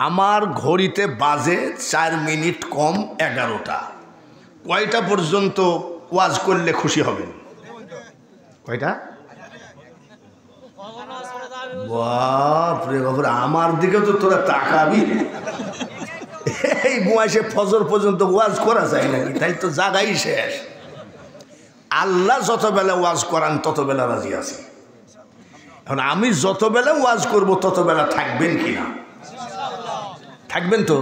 আমার ঘড়িতে বাজে 4 মিনিট কম 11টা। কয়টা পর্যন্ত ওয়াজ করলে খুশি হবেন? কয়টা? বাপরে বাপরে, আমার দিকে তো তোরা তাকাবি। এই বয়সে ফজর পর্যন্ত ওয়াজ করা যায় নাকি? তাই তো জাগাই শেষ। আল্লাহ যত বেলা ওয়াজ করান তত বেলা রাজি আছি। এখন আমি যত বেলা ওয়াজ করব তত বেলা থাকবেন কিনা? থাকবেন তো?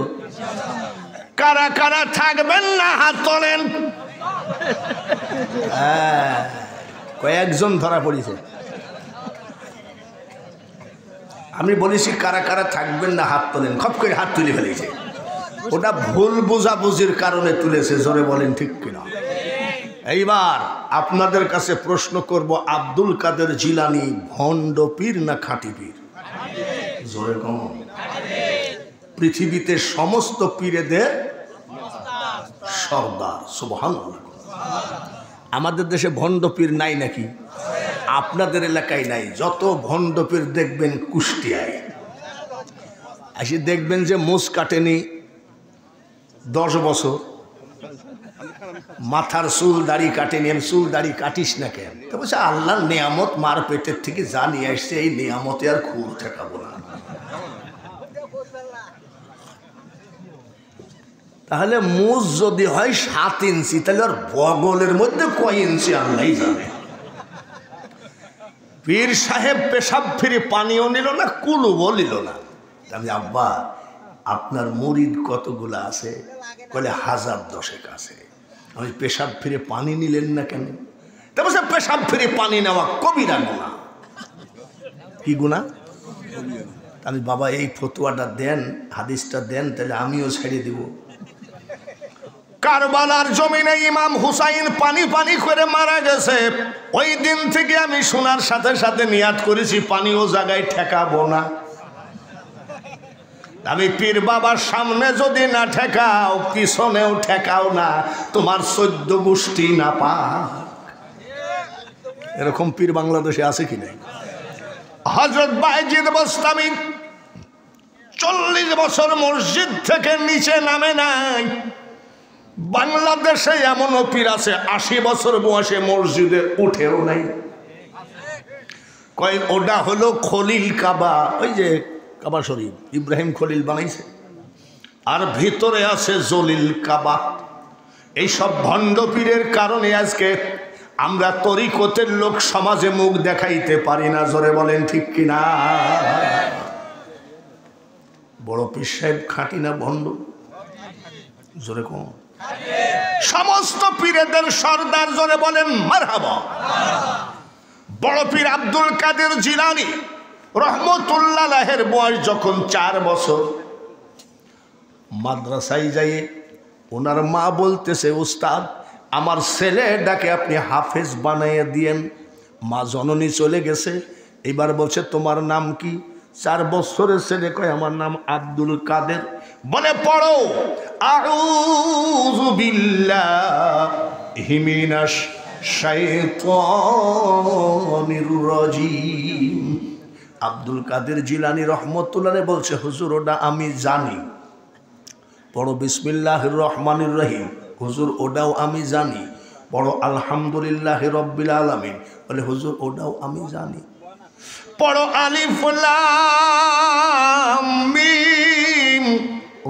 কারা কারা থাকবেন না হাত তোলেন। কয়েকজন ধরা পড়েছে। আমি বলেছি কারা কারা থাকবেন না হাত তোলেন, খপ করে হাত তুলে ফেলেছে। ওটা ভুল বোঝাবুঝির কারণে তুলেছে, জোরে বলেন ঠিক কিনা? এইবার আপনাদের কাছে প্রশ্ন করব, আব্দুল কাদের জিলানী ভণ্ড পীর না খাঁটি পীর? জোরে কম। পৃথিবীতে সমস্ত পীরেদের সর্দার, সুবহানাল্লাহ। আমাদের দেশে ভণ্ড পীর নাই নাকি? আপনাদের এলাকায় নাই। যত ভণ্ড পীর দেখবেন কুষ্টিয়ায়। আসি দেখবেন যে মোষ কাটেনি 10 বছর, মাথার চুল দাড়ি কাটেনি। চুল দাড়ি কাটিস না কেন? তো বলছে আল্লাহর নিয়ামত মার পেটের থেকে যা নিয়ে আসছে এই নিয়ামতে আর খুর ঠেকাবো না। তাহলে মুজ যদি হয় 7 ইঞ্চি, তাহলে আর বগলের মধ্যে কয় ইঞ্চি আল্লাহ জানে। পীর সাহেব পেশাব ফিরে পানিও নিল না, কুলুবও নিল না। আমি আব্বা আপনার মুরিদ কতগুলো আছে? বলে 1010 আছে। আমি পেশাব ফিরে পানি নিলেন না কেন? তা বলছে পেশাব ফিরে পানি নেওয়া কবিরা গুনাহ। কি গুনাহ? আমি বাবা এই ফতোয়াটা দেন, হাদিসটা দেন, তাহলে আমিও ছেড়ে দিব। কারবালার জমিনে ইমাম হুসাইন পানি পানি করে মারা গেছে। ওই দিন থেকে আমি শোনার সাথে সাথে নিয়াত করেছি পানিও জায়গায় ঠেকাবো না। আমি পীর বাবার সামনে যদি না ঠেকাও, পিছনেও ঠেকাও না, তোমার 14 গোষ্ঠী না পা। এরকম পীর বাংলাদেশে আছে কি নাই? হযরত বায়েজিদ বোস্তামি 40 বছর মসজিদ থেকে নিচে নামে নাই। বাংলাদেশে এমনও পীর আছে 80 বছর বয়সে মসজিদে উঠেও নাই। কয় ওটা হলো খলিল কাবা, ওই যে কাবা শরীফ ইব্রাহিম খলিল বানাইছে, আর ভিতরে আছে জলিল কাবা। এইসব ভণ্ড পীরের কারণে আজকে আমরা তরিকতের লোক সমাজে মুখ দেখাইতে পারি না। জোরে বলেন ঠিক কিনা? বড় পীর সাহেব খাঁটি না ভণ্ড? জোরে কম। সমস্ত পীরেদের সর্দার, জোরে বলেন মারহাবা। বড় পীর আব্দুল কাদের জিলানী রহমতুল্লাহ আলাইহির বয়স যখন 4 বছর, মাদ্রাসায় যাই ওনার মা বলতেছে উস্তাদ আমার ছেলেটাকে আপনি হাফেজ বানাইয়া দিয়েন। মা জননী চলে গেছে। এবার বলছে তোমার নাম কি? 4 বছরের ছেলে কয় আমার নাম আব্দুল কাদের। বলে পড়ো আউযু বিল্লাহি মিনাশ শাইতানির রাজিম। আব্দুল কাদের জিলানী রহমতুল্লাহ বলছে হুজুর ওটা আমি জানি। পড়ো বিসমিল্লাহির রহমানির রহিম। হুজুর ওটাও আমি জানি। পড়ো আলহামদুলিল্লাহি রাব্বিল আলামিন। বলে হুজুর ওটাও আমি জানি। পড়ো আলিফ লাম মিম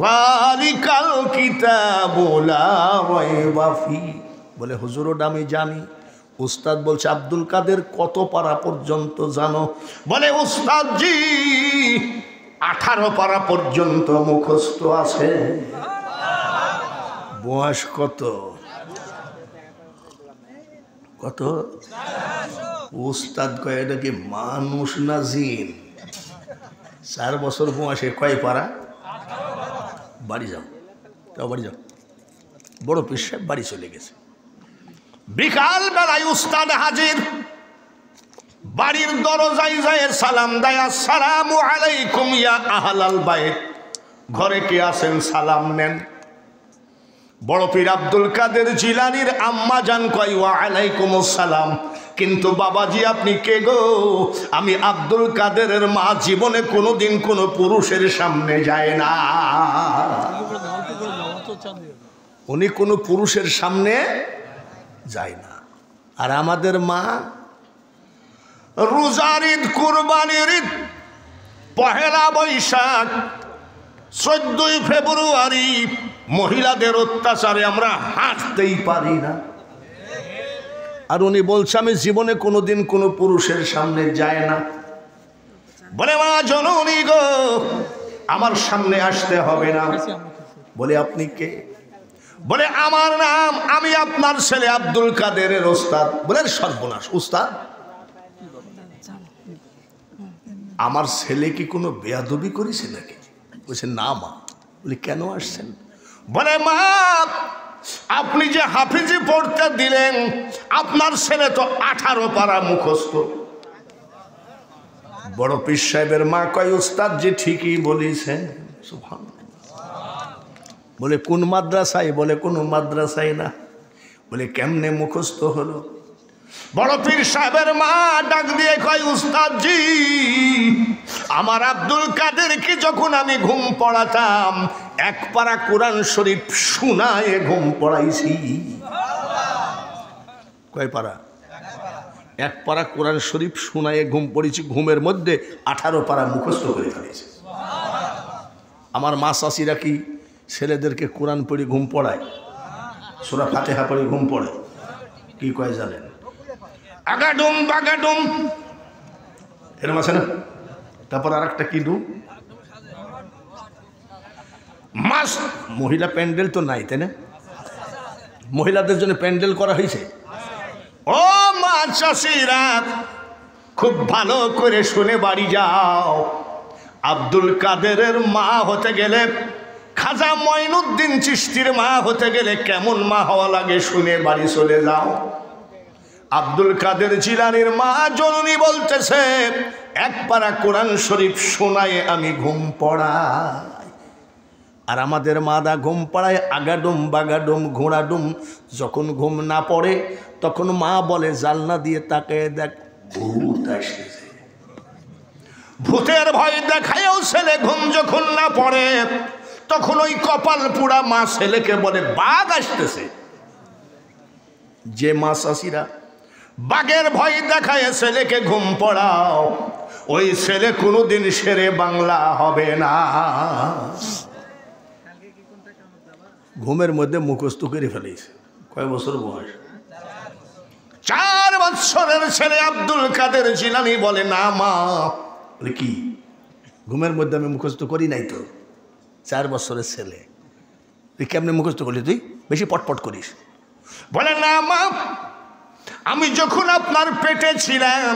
যালিকাল কিতাবু লা রাইবা ফি। বলে হুজুর ওটা আমি জানি। উস্তাদ বলছে আব্দুল কাদের কত পারা পর্যন্ত জানো? বলে উস্তাদ জি 18 পারা পর্যন্ত মুখস্থ আছে। বয়স কত? কত? উস্তাদ কয় এটা কি মানুষ না জিন? 4 বছর বয়সে কয় পারা? বাড়ি যাও, তাও বাড়ি যাও। বড় পীর সাহেব বাড়ি চলে গেছে। বিকাল বেলায় উস্তাদ হাজির। বাড়ির দরজায় যায় সালাম দেয়, আসসালামু আলাইকুম ইয়া আহলাল বাইত। ঘরে কে আছেন? সালাম নেন। বড় পীর আব্দুল কাদের জিলানীর আম্মা জান কয় ওয়া আলাইকুমুস সালাম। কিন্তু বাবাজি আপনি কে গো? আমি আব্দুল কাদেরের মা, জীবনে কোনোদিন কোনো পুরুষের সামনে যায় না। উনি কোনো পুরুষের সামনে যায় না। আর আমাদের মা রোজার ঈদ, কুরবানির ঈদ, পহেলা বৈশাখ, 14ই ফেব্রুয়ারি মহিলাদের অত্যাচারে আমরা হাসতেই পারি না। আর উনি বলছে আমি জীবনে কোনোদিন কোনো পুরুষের সামনে যায় না। বলে মা জননী গো, আমার সামনে আসতে হবে না। বলে আপনি কে? বলে আমার নাম, আমি আপনার ছেলে আব্দুল কাদেরের ওস্তাদ। বলে সর্বনাশ, ওস্তাদ? আমার ছেলে কি কোনো বেয়াদবি করেছে নাকি? বলছে না মা। বলে কেন আসছেন? বলে মা আপনি যে হাফিজি পড়তে দিলেন, আপনার ছেলে তো 18 পারা মুখস্থ। বড় পীর সাহেবের মা কয় উস্তাদ যে ঠিকই বলেছেন। সুবহানাল্লাহ। বলে কোন মাদ্রাসায়? বলে কোন মাদ্রাসায় না। বলে কেমনে মুখস্থ হলো? বড় পীর সাহেবের মা ডাক দিয়ে কয় উস্তাদ জি, আমার আব্দুল কাদেরকে যখন আমি ঘুম পড়াতাম, 1 পারা কোরআন শরীফ শোনায়ে ঘুম পড়াইছি। কয় পারা? 1 পারা কোরআন শরীফ শোনায়ে ঘুম পড়েছি। ঘুমের মধ্যে 18 পারা মুখস্থ করে ফেলেছে। আমার মা চাষিরা কি ছেলেদেরকে কোরআন পড়ে ঘুম পড়ায়? সূরা ফাতিহা পড়ে ঘুম পড়ে? কি কয় জানেন? আগাডুম বাগাডুম, এরকম আছে না? তারপর আর একটা কি ডুম, মাস। মহিলা প্যান্ডেল তো নাই, তাই না? মহিলাদের জন্য প্যান্ডেল করা হয়েছে। ও মা চাষিরা খুব ভালো করে শুনে বাড়ি যাও। আব্দুল কাদেরের মা হতে গেলে, খাজা মঈনুদ্দিন চিশতির মা হতে গেলে কেমন মা হওয়া লাগে শুনে বাড়ি চলে যাও। আব্দুল কাদের জিলানীর মা জননী বলতেছে 1 পারা কোরআন শরীফ শোনায়ে আমি ঘুম পড়াই। আর আমাদের মাদা ঘুম পড়ায় আগাডুম বাগাডুম ঘোড়াডুম। যখন ঘুম না পড়ে তখন মা বলে জালনা দিয়ে তাকায় দেখ ভূত আসছে। ভূতের ভয় দেখায়ও ছেলে ঘুম যখন না পড়ে, তখন ওই কপাল পুরা মা ছেলেকে বলে বাঘ আসতেছে। যে মা চাষিরা বাঘের ভয় দেখায় ছেলেকে ঘুম পড়াও, ওই ছেলে কোনোদিন শেরে বাংলা হবে না। ঘুমের মধ্যে মুখস্থ করে ফেলেছে। কয় বছর বয়স? 4 বছরের ছেলে আব্দুল কাদের জিলানী বলে না মা। বলে কি? ঘুমের মধ্যে আমি মুখস্থ করি নাই তো। 4 বছরের ছেলে, তুই কেমনে মুখস্থ করলি? তুই বেশি পটপট করিস। বলে না মা, আমি যখন আপনার পেটে ছিলাম,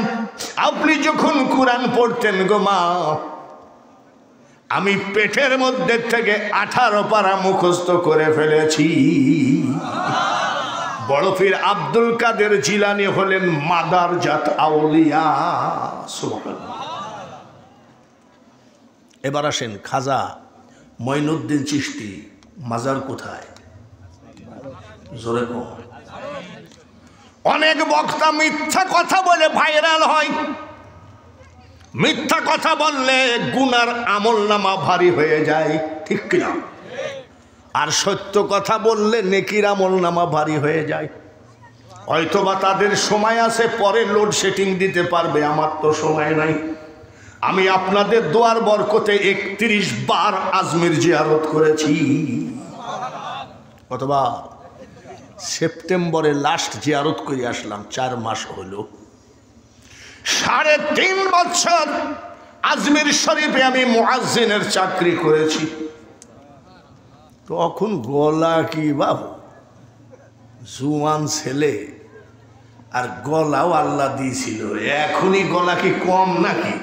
আপনি যখন কোরআন পড়তেন গো মা, আমি পেটের মধ্যে থেকে 18 পারা মুখস্থ করে ফেলেছি। বড় পীর আব্দুল কাদের জিলানী হলেন মাদার জাত আউলিয়া। সুবহানাল্লাহ। এবার আসেন খাজা মঈনুদ্দিন চিশতি মাজার কোথায়? জোরে কম। অনেক বক্তা মিথ্যা কথা বলে ভাইরাল হয়। মিথ্যা কথা বললে গুনার আমলনামা ভারী হয়ে যায়, ঠিক কিনা? আর সত্য কথা বললে নেকির আমলনামা ভারী হয়ে যায়। হয়তোবা তাদের সময় আছে, পরে লোডশেডিং দিতে পারবে, আমার তো সময় নাই। আমি আপনাদের দোয়ার বরকতে 31 বার আজমির জিয়ারত করেছি। অথবা সেপ্টেম্বরে লাস্ট জিয়ারত করে আসলাম, 4 মাস হলো। 3.5 বছর আজমির শরীফে আমি মুয়াজ্জিনের চাকরি করেছি। তখন গলা কি বাবু, জুয়ান ছেলে, আর গলাও আল্লাহ দিয়েছিল। এখনই গলা কি কম নাকি?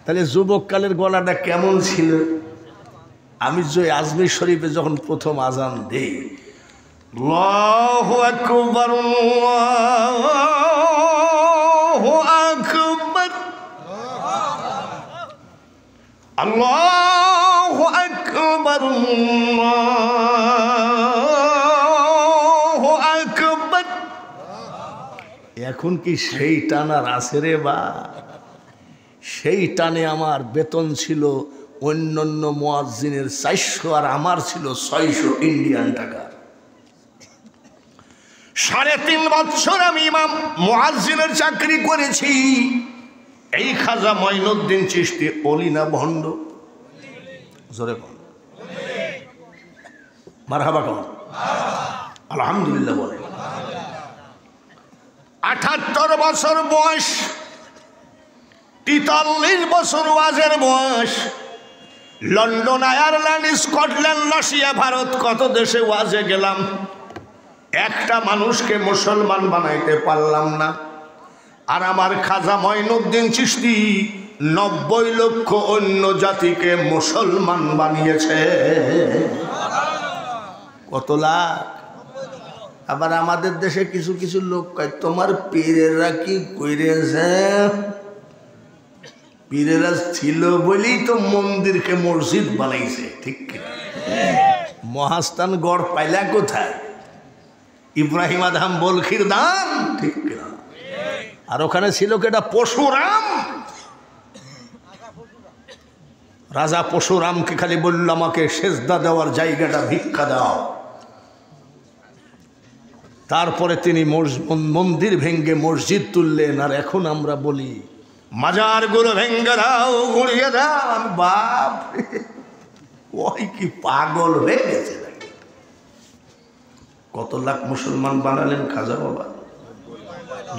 তাহলে যুবককালের গলাটা কেমন ছিল? আমি যে আজমির শরীফে যখন প্রথম আজান দেই, আল্লাহু আকবার আল্লাহু আকবার আল্লাহু আকবার আল্লাহু আকবার, এখন কি সেই টানার আছে রে বা? সেই টানে আমার বেতন ছিল অন্যান্য মুয়াজ্জিনের 400 আর আমার ছিল 600 ইন্ডিয়ান টাকা। 3.5 বছর আমি ইমাম মুয়াজ্জিনের চাকরি করেছি। এই খাজা মঈনুদ্দিন চিশতি ওলি না ভণ্ড? জোরে বল মারহাবা কর, আলহামদুলিল্লাহ বলে। 78 বছর বয়স, 43 বছর ওয়াজের বয়স। London, Ireland, Scotland, Russia, Bharat, কত দেশে ওয়াজে গেলাম, একটা মানুষকে মুসলমান বানাইতে পারলাম না। আর আমার খাজা মঈনুদ্দিন চিশতি 90 লক্ষ অন্য জাতিকে মুসলমান বানিয়েছে। কত লাখ! আবার আমাদের দেশে কিছু কিছু লোক কয় তোমার পীরেরা কি কইরেছে? পীরেরা ছিল বলেই তো মন্দিরকে মসজিদ বানাইছে, ঠিক কি? মহাস্থান গড় পাইলা কোথায়? ইব্রাহিম আদম বলখির দান, ঠিক কিনা? আর ওখানে ছিল কেটা? পশুরাম। রাজা পশুরামকে খালি বলল আমাকে সেজদা দেওয়ার জায়গাটা ভিক্ষা দাও। তারপরে তিনি মন্দির ভেঙ্গে মসজিদ তুললেন। আর এখন আমরা বলি মাজারগুলো ভেঙ্গে দাও, গুড়িয়ে দাও। বাপ, ওই কি পাগল হয়ে গেছে নাকি? কত লাখ মুসলমান বানালেন খাজা বাবা,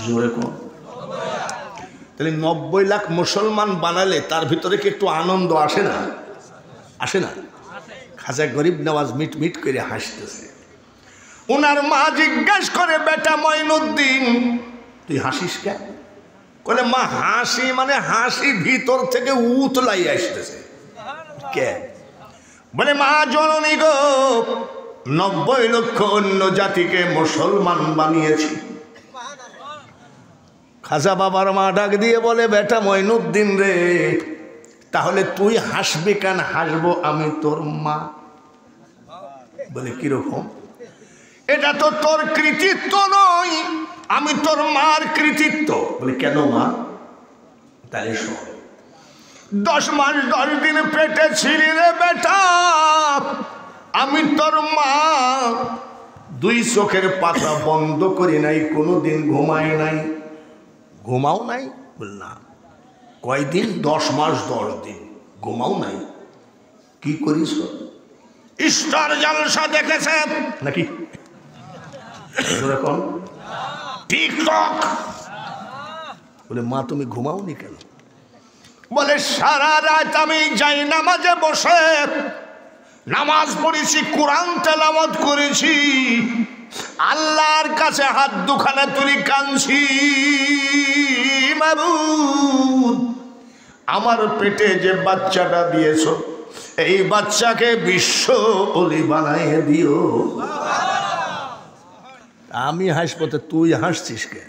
জোরে কোন? তাহলে 90 লাখ মুসলমান বানালে তার ভিতরে কি একটু আনন্দ আসে না? আসে না? খাজা গরিব নওয়াজ মিট মিট করে হাসতেছে। ওনার মা জিজ্ঞাসা করে, বেটা মঈনুদ্দিন তুই হাসিস কেন? বলে মা হাসি মানে হাসি ভিতর থেকে উতলাই আসতেছে। কে? বলে মা জননী গো, 90 লক্ষ অন্য জাতিকে মুসলমান বানিয়েছি। খাজা বাবার মা ডাক দিয়ে বলে, বেটা মঈনুদ্দিন রে, তাহলে তুই হাসবি কেন? হাসবো আমি তোর মা। বলে কিরকম? এটা তো তোর কৃতিত্ব নয়, আমি তোর মার কৃতিত্ব। বলে কেন মা? তাই শোন, 10 মাস 10 দিন পেটে ছিলি রে বেটা, আমি তোর মা। 2 চোখের পাতা বন্ধ করি নাই, কোনোদিন ঘুমাই নাই। ঘুমাও নাই? বল না। কয়দিন? 10 মাস 10 দিন ঘুমাও নাই। কি করিস? স্টার জলসা দেখেছে নাকি? এখন টিকটক। বলে মা তুমি ঘুমাওনি কেন? বলে সারা রাত আমি যাই নামাজে বসে নামাজ পড়েছি, কোরআন তেলাওয়াত করেছি, আল্লাহর কাছে হাত দুখানা তুলি কাঁদছি, মাবুদ আমার পেটে যে বাচ্চাটা দিয়েছো এই বাচ্চাকে বিশ্ব ওলি বানাইয়ে দিও। আমি হাসপথে, তুই হাসছিস কে?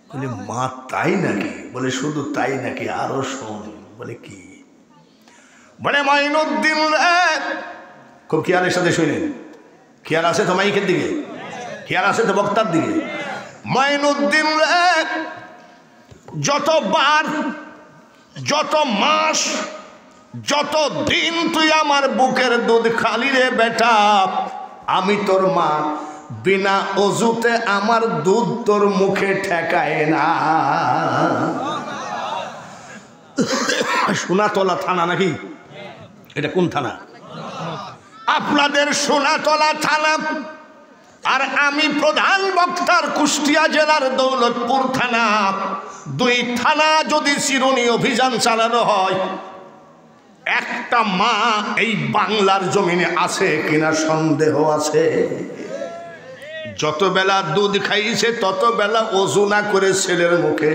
বলে মা তাই নাকি? বলে শুধু তাই নাকি, আরো শোন। বলে কি? বলে মঈনুদ্দিন খুব খেয়ালের সাথে শুনেন। খেয়াল আছে তো মাইকের দিকে? খেয়াল আছে তো বক্তার দিকে? মঈনুদ্দিন যতবার, যত মাস, যত দিন তুই আমার বুকের দুধ খালি রে বেটা, আমি তোর মা, বিনা অজুতে আমার দুধ তোর মুখে ঠেকায় না। সোনাতলা থানা নাকি? এটা কোন থানা? আপনাদের সোনাতলা থানা। আর আমি প্রধান বক্তার কুষ্টিয়া জেলার দৌলতপুর থানা। 2 থানা যদি চিরুনি অভিযান চালানো হয়, একটা মা এই বাংলার জমিনে আছে কিনা সন্দেহ আছে। যত বেলা দুধ খাইছে তত বেলা ওযু না করে ছেলের মুখে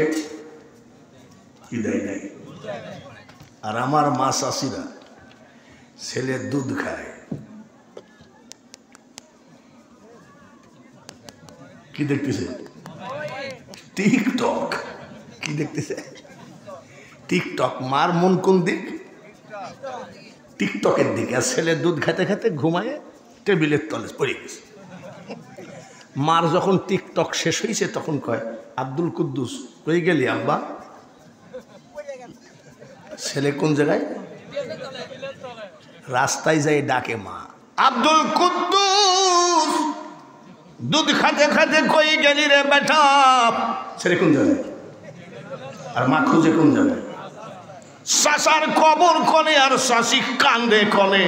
কি দেয় নাই। আর আমার মা চাষিরা ছেলের দুধ খায়, কি দেখতেছে? টিকটক। কি দেখতেছে? টিকটক। মার মন কোন দিক? টিকটকের দিকে। আর ছেলের দুধ খেতে খেতে ঘুমায় টেবিলের তলে পড়ে গেছে। মার যখন টিকটক শেষ হয়েছে তখন কয়, আব্দুল কুদ্দুস কই গেলি আব্বা? ছেলে কোন জায়গায়? রাস্তায় যাই ডাকে মা, আব্দুল কুদ্দুস দুধ খাতে খাতে কই গেলি রে বেটা? ছেলে কোন জায়গায়? আর মা খুঁজে কোন জায়গায়? শাসার কবর কলে আর শাসি কান্দে কলে।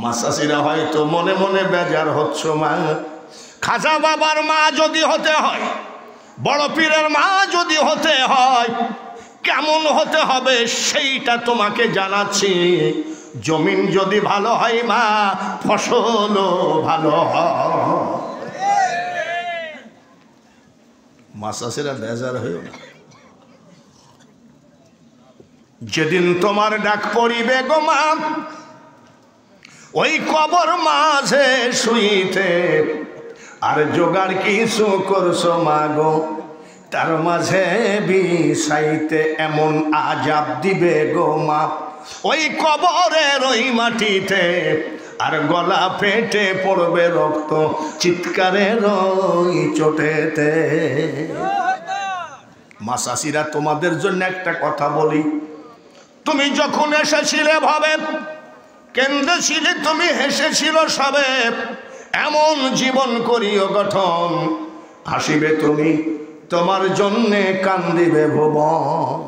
মা শাসিরা হয়তো মনে মনে বেজার হচ্ছ মা, খাজা বাবার মা যদি হতে হয়, বড় পীরের মা যদি হতে হয়, কেমন হতে হবে সেইটা তোমাকে জানাচ্ছি। জমিন যদি ভালো হয় মা, ফসলও ভালো হয়। মা শাসিরা বেজার হইও না। যেদিন তোমার ডাক পড়িবে গো মা, ওই কবর মাঝে শুইতে, আর জোগাড় কিছু করছো মা গো, তার মাঝে বিষাইতে এমন আজাব দিবে গো মা ওই কবরের ওই মাটিতে, আর গলা পেটে পড়বে রক্ত চিৎকারের ওই চোটেতে। মা শাসিরা তোমাদের জন্য একটা কথা বলি, তুমি যখন এসেছিলে ভাবে কেন্দ্রেছিলে, তুমি হেসেছিল সবে, এমন জীবন করিও গঠন, হাসিবে তুমি তোমার জন্যে কান্দিবে ভুবন।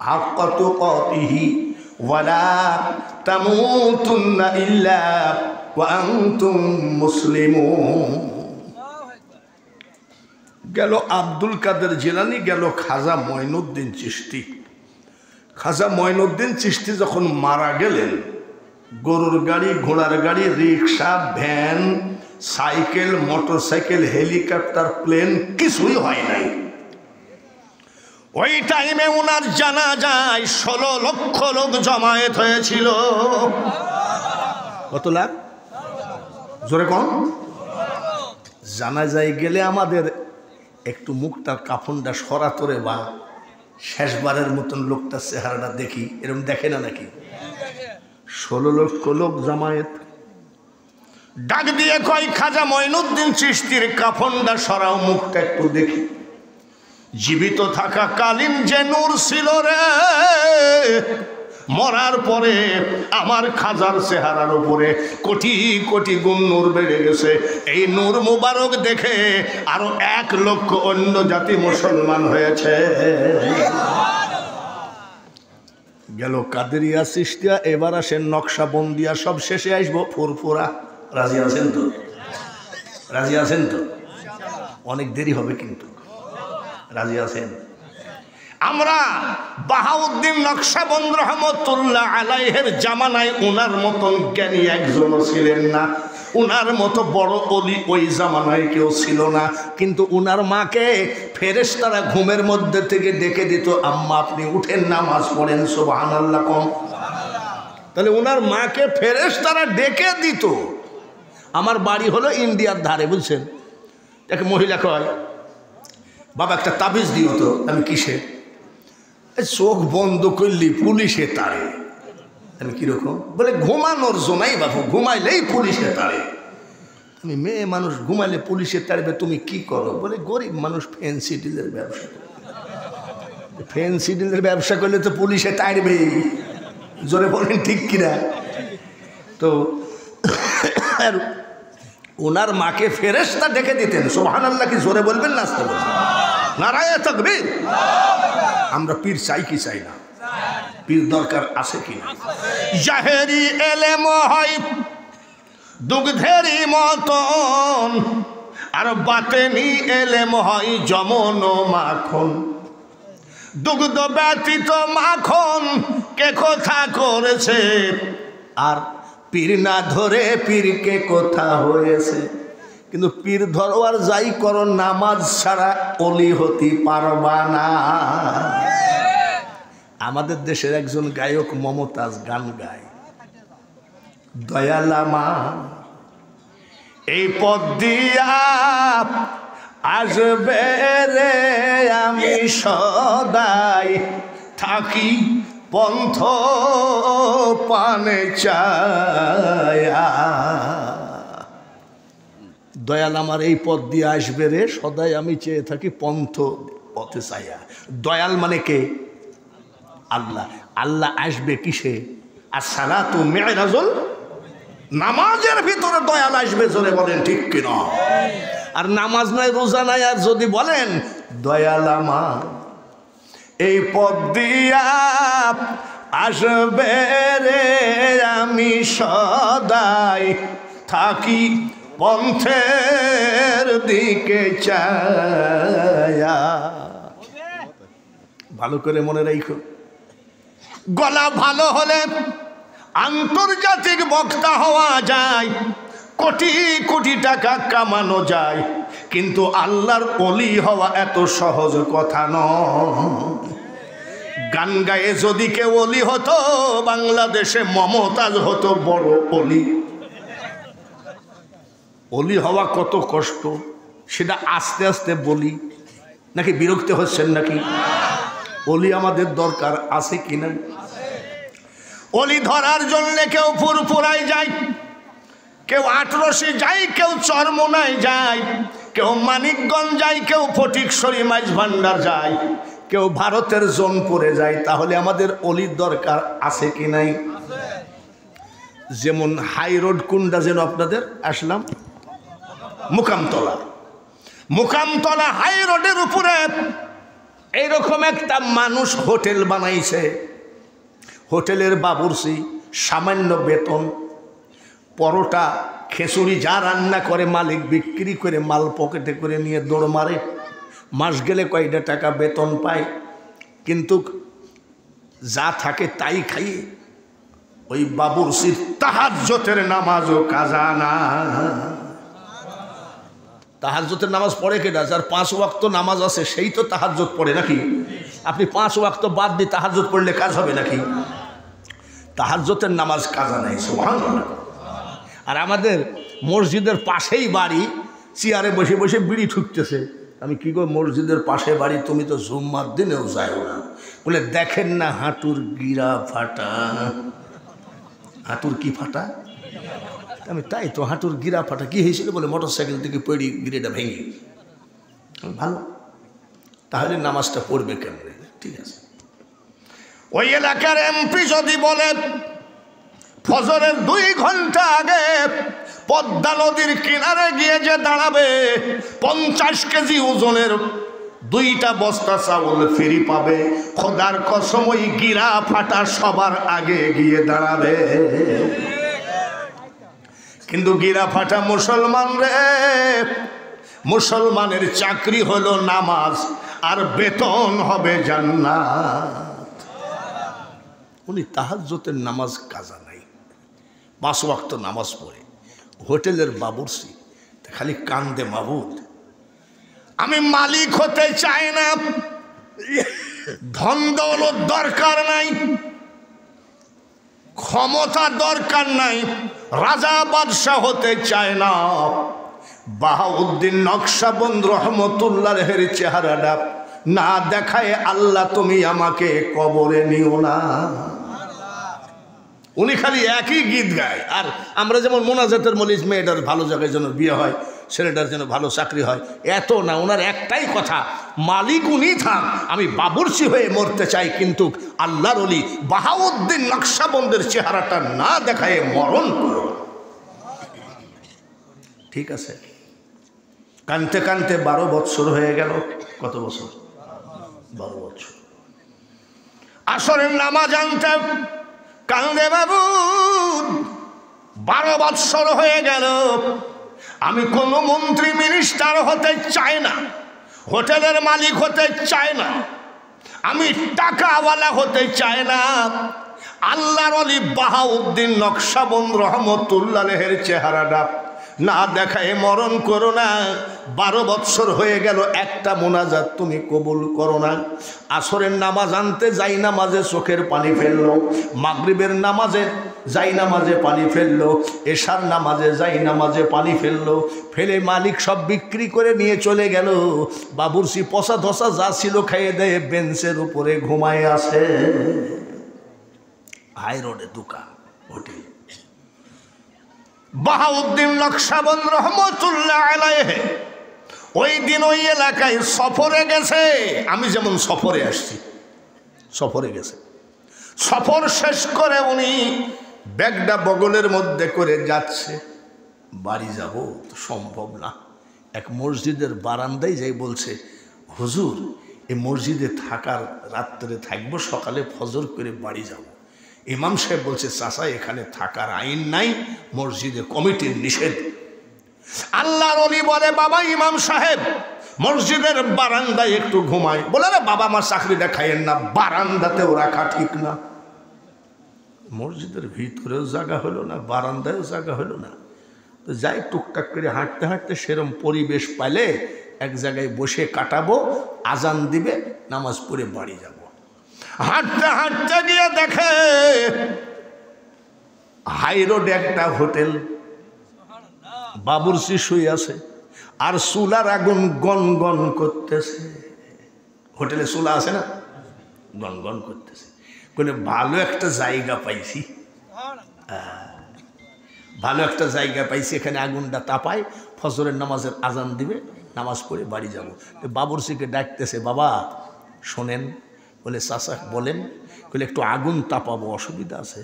হাক্কা তুকাতিহি ওয়ালা তামুতুন্না ইল্লা ওয়া আনতুম মুসলিমুন। গেল আব্দুল কাদের জিলানী, গেল খাজা মঈনুদ্দিন চিশতি। খাজা মঈনুদ্দিন চিশতি যখন মারা গেলেন, গরুর গাড়ি, ঘোড়ার গাড়ি, rickshaw, van, cycle, motorcycle, helicopter, plane কিছুই হয় নাই। ওই টাইমে ওনার জানাজায় 16 লক্ষ লোক জমায়েত হয়েছিল। কত লাখ? জোরে কোন? জানাজায় গেলে আমাদের একটু মুখটার কাফনটা সরাতরে বা শেষবারের মতন লোকটার চেহারাটা দেখি, এরকম দেখে না নাকি? 16 লক্ষ লোক জামায়েত। ডাক দিয়ে কয়, খাজা মঈনুদ্দিন চিশতির কাফনটা সরাও, মুখটা একটু দেখি। জীবিত থাকা কালীন যে নূর ছিল রে, মরার পরে আমার খাজার চেহারার উপরে কোটি কোটি গুণ নূর বেড়ে গেছে। এই নূর মুবারক দেখে আরো 1 লক্ষ অন্য জাতি মুসলমান হয়েছে। গেল কাদেরিয়া, চিশতিয়া, এবার আসেন নকশাবন্দিয়া, সব শেষে আসবো ফুরফুরা। রাজি আছেন তো? রাজি আছেন তো? অনেক দেরি হবে কিন্তু রাজি আছেন? আমরা বাহাউদ্দিন নকশবন্দ রহমতুল্লাহ আলাইহের জামানায় উনার মতন জ্ঞানী একজনও ছিলেন না, উনার মতো বড় অলি ওই জামানায় কেউ ছিল না। কিন্তু উনার মাকে ফেরেশতারা ঘুমের মধ্যে থেকে ডেকে দিত, আম্মা আপনি উঠেন নামাজ পড়েন, সুবহানাল্লাহ কম। তাহলে উনার মাকে ফেরেশতারা ডেকে দিত। আমার বাড়ি হলো ইন্ডিয়ার ধারে, বুঝছেন? এক মহিলা কয়, বাবা একটা তাবিজ দিও তো। আমি কিসে? চোখ বন্ধ করলি পুলিশে তাড়ে। আমি কিরকম? বলে ঘুমানোর জন্যই বাবু, ঘুমাইলেই পুলিশে তাড়ে। তুমি মেয়ে মানুষ, ঘুমাইলে পুলিশে তাড়বে, তুমি কি করো? বলে গরিব মানুষ ফ্যান্সি ডিলের ব্যবসা। ফ্যান্সি ডিলের ব্যবসা করলে তো পুলিশে তাড়বেই। জোরে বলেন ঠিক কিনা? তো ওনার মাকে ফেরেশতা ডেকে দিতেন। সুবহানাল্লাহ কি জোরে বলবেন না আস্তে বলবেন? নারায়ে তাকবীর। আমরা পীর চাই কি চাই না? পীর দরকার আছে কি না? জাহেরি এলেম হয় দুগ্ধেরই মতন, আর বাতেনি এলেম হয় যমন মাখন। দুগ্ধ ব্যতীত মাখন কে কথা করেছে, আর পীর না ধরে পীরকে কথা হয়েছে। কিন্তু পীর ধরো আর যাই করো, নামাজ ছাড়া অলি হতে পারবা না। আমাদের দেশের একজন গায়ক মমতাজ গান গায়, দয়ালামা এই পথ দিয়া আসবে রে, আমি সদাই থাকি পন্থ পানে চায়া। দয়াল আমার এই পথ দিয়ে আসবে রে, সদাই আমি চেয়ে থাকি পন্থ পথে চাইয়া। দয়াল মানে কে? আল্লাহ। আল্লাহ আসবে কিসে? আর সালাতু মিরাজুল, নামাজের ভিতরে দয়াল আসবে, জোরে বলেন ঠিক কিনা? আর নামাজ নাই, রোজা নাই, আর যদি বলেন দয়াল আমার এই পথ দিয়া আসবে রে, আমি সদাই থাকি পন্থের দিকে চায়া। ভালো করে মনে রাখো, গলা ভালো হলে আন্তর্জাতিক বক্তা হওয়া যায়, কোটি কোটি টাকা কামানো যায়, কিন্তু আল্লাহর ওলি হওয়া এত সহজ কথা নয়। গান গায়ে যদি কেউ ওলি হতো, বাংলাদেশে মমতাজ হতো বড় ওলি। ওলি হওয়া কত কষ্ট, সেটা আস্তে আস্তে বলি, নাকি বিরক্ত হচ্ছেন নাকি? ওলি আমাদের দরকার আছে কিনা? ওলি ধরার জন্য কেউ ফুরফুরায় যায়, কেউ আটরসি যায়, কেউ চরমোনায় যায়, কেউ মানিকগঞ্জ যায়, কেউ ফটিকছড়ি মাইজ ভান্ডার যায়, কেউ ভারতের জোনপুরে যায়। তাহলে আমাদের অলির দরকার আছে কি নাই? যেমন হাই রোড কোনটা যেন আপনাদের আসলাম, মুকামতলা। মুকামতলা হাই রোডের উপরে এইরকম একটা মানুষ হোটেল বানাইছে। হোটেলের বাবুর্চি, সামান্য বেতন, পরোটা খিচুড়ি যা রান্না করে মালিক বিক্রি করে মাল পকেটে করে নিয়ে দৌড় মারে। মাস গেলে কয়টা টাকা বেতন পায়, কিন্তু যা থাকে তাই খাইয়ে ওই বাবুর্চির তাহাজ্জুদের নামাজও কাজা না। তাহাজ্জুদের নামাজ পড়ে কেডা? যার 5 ওয়াক্ত নামাজ আছে সেই তো তাহাজ্জুদ পড়ে নাকি? আপনি 5 ওয়াক্ত বাদ দিয়ে তাহাজ্জুদ পড়লে কাজ হবে নাকি? তাহাজ্জুদের নামাজ কাজা নাই, সুবহানাল্লাহ। আর আমাদের মসজিদের পাশেই বাড়ি, চেয়ারে বসে বসে বিড়ি ঠুকতেছে। আমি কি গো, মসজিদের পাশে বাড়ি, তুমি তো জুম্মার দিনেও যাও না? বলে দেখেন না হাঁটুর গিরা ফাটা। হাঁটুর কি ফাটা? আমি তাই তো, হাঁটুর গিরা ফাটা। কি হয়েছিল? বলে মোটর সাইকেল থেকে পড়ি গিরেটা ভেঙে। ভালো, তাহলে নামাজটা পড়বে কেমনে? ঠিক আছে। ওই এলাকার এমপি যদি বলে ফজরের 2 ঘন্টা আগে পদ্মা নদীর কিনারে গিয়ে যে দাঁড়াবে, 50 কেজি ওজনের 2টা বস্তা চাউল ফ্রি পাবে, খোদার কসম ওই গিরা ফাটা সবার আগে গিয়ে দাঁড়াবে। কিন্তু গিরা ফাটা মুসলমান রে, মুসলমানের চাকরি হলো নামাজ, আর বেতন হবে জান্নাত। উনি তাহাজ্জুদের নামাজ কাজা নাই, 5 ওয়াক্ত নামাজ পড়ে, হোটেলের বাবুর্চি, খালি কান্দে, মাবুদ আমি মালিক হতে চাই না, ধন দৌলত দরকার নাই, ক্ষমতা দরকার নাই, রাজা বাদশাহ হতে চায় না। বাহাউদ্দিন নকশবন্দ রহমতুল্লাহের চেহারাটা না দেখায় আল্লাহ তুমি আমাকে কবরে নিও না। উনি খালি একই গীত গায়। আর আমরা যেমন মোনাজাতের মলিস, মেয়েটার ভালো জায়গায় যেন বিয়ে হয়, ছেলেটার যেন ভালো চাকরি হয়, এত না। ওনার একটাই কথা, মালিক উনি থাক, আমি বাবুর্চি হয়ে মরতে চাই, কিন্তু আল্লাহর ওলি বাহাউদ্দিন নকশবন্দের চেহারাটা না দেখায় মরণ করো। ঠিক আছে। কানতে কানতে 12 বছর হয়ে গেল। কত বছর? 12 বছর। আসরের নামাজ আনতে কান্দে, বাবু 12 বছর হয়ে গেল, আমি কোনো মন্ত্রী মিনিস্টার হতে চাই না, হোটেলের মালিক হতে চাই না, আমি টাকাওয়ালা হতে চাই না। আল্লাহর ওলি বাহাউদ্দিন নকশবন্দ রহমতুল্লাহের চেহারাটা না দেখায় মরণ করো না। 12 বছর হয়ে গেল, একটা মোনাজাত তুমি কবুল করো না। আসরের নামাজ আনতে যাই নামাজে চোখের পানি ফেললো, মাগরিবের নামাজে যাই নামাজে পানি ফেললো, এশার নামাজে যাই নামাজে পানি ফেললো, ফেলে মালিক সব বিক্রি করে নিয়ে চলে গেল। বাবুর্চি পচা ধসা যা ছিল খাইয়ে দেয়, বেঞ্চের উপরে ঘুমায় আসে। হাই রোডে দোকান, হোটেল। বাহাউদ্দিন নকশবন্দ রহমতুল্লাহ আলাইহি ওই দিন ওই এলাকায় সফরে গেছে। আমি যেমন সফরে আসছি, সফরে গেছে। সফর শেষ করে উনি ব্যাগটা বগলের মধ্যে করে যাচ্ছে। বাড়ি যাব তো সম্ভব না। এক মসজিদের বারান্দায় যাই বলছে, হুজুর এই মসজিদে থাকার রাত্রে থাকবো, সকালে ফজর করে বাড়ি যাব। ইমাম সাহেব বলছে, চাচা এখানে থাকার আইন নাই, মসজিদে কমিটির নিষেধ। আল্লাহর ওলি বলে, বাবা ইমাম সাহেব মসজিদের বারান্দায় একটু ঘুমায়। বলে, রে বাবা আমার চাকরিটা খাইয়েন না, বারান্দাতেও রাখা ঠিক না। মসজিদের ভিতরেও জায়গা হলো না, বারান্দায়ও জায়গা হলো না। তো যাই টুকটাক করে হাঁটতে হাঁটতে সেরম পরিবেশ পাইলে এক জায়গায় বসে কাটাবো, আজান দিবে, নামাজ পড়ে বাড়ি যাব। হাঁটতে হাঁটতে গিয়ে দেখে হাই রোডে একটা হোটেল, বাবুর্চি শুয়ে আছে আর চুলার আগুন গন গন করতেছে। হোটেলে চুলা আছে না, গন গন করতেছে। বলে ভালো একটা জায়গা পাইছি, ভালো একটা জায়গা পাইছি, এখানে আগুনটা তাপায়, ফজরের নামাজের আজান দিবে, নামাজ পড়ে বাড়ি যাব। বাবুর্চিকে ডাকতেছে, বাবা শোনেন। বলে, চাচা বলেন। বলে, একটু আগুন তাপাবো, অসুবিধা আছে?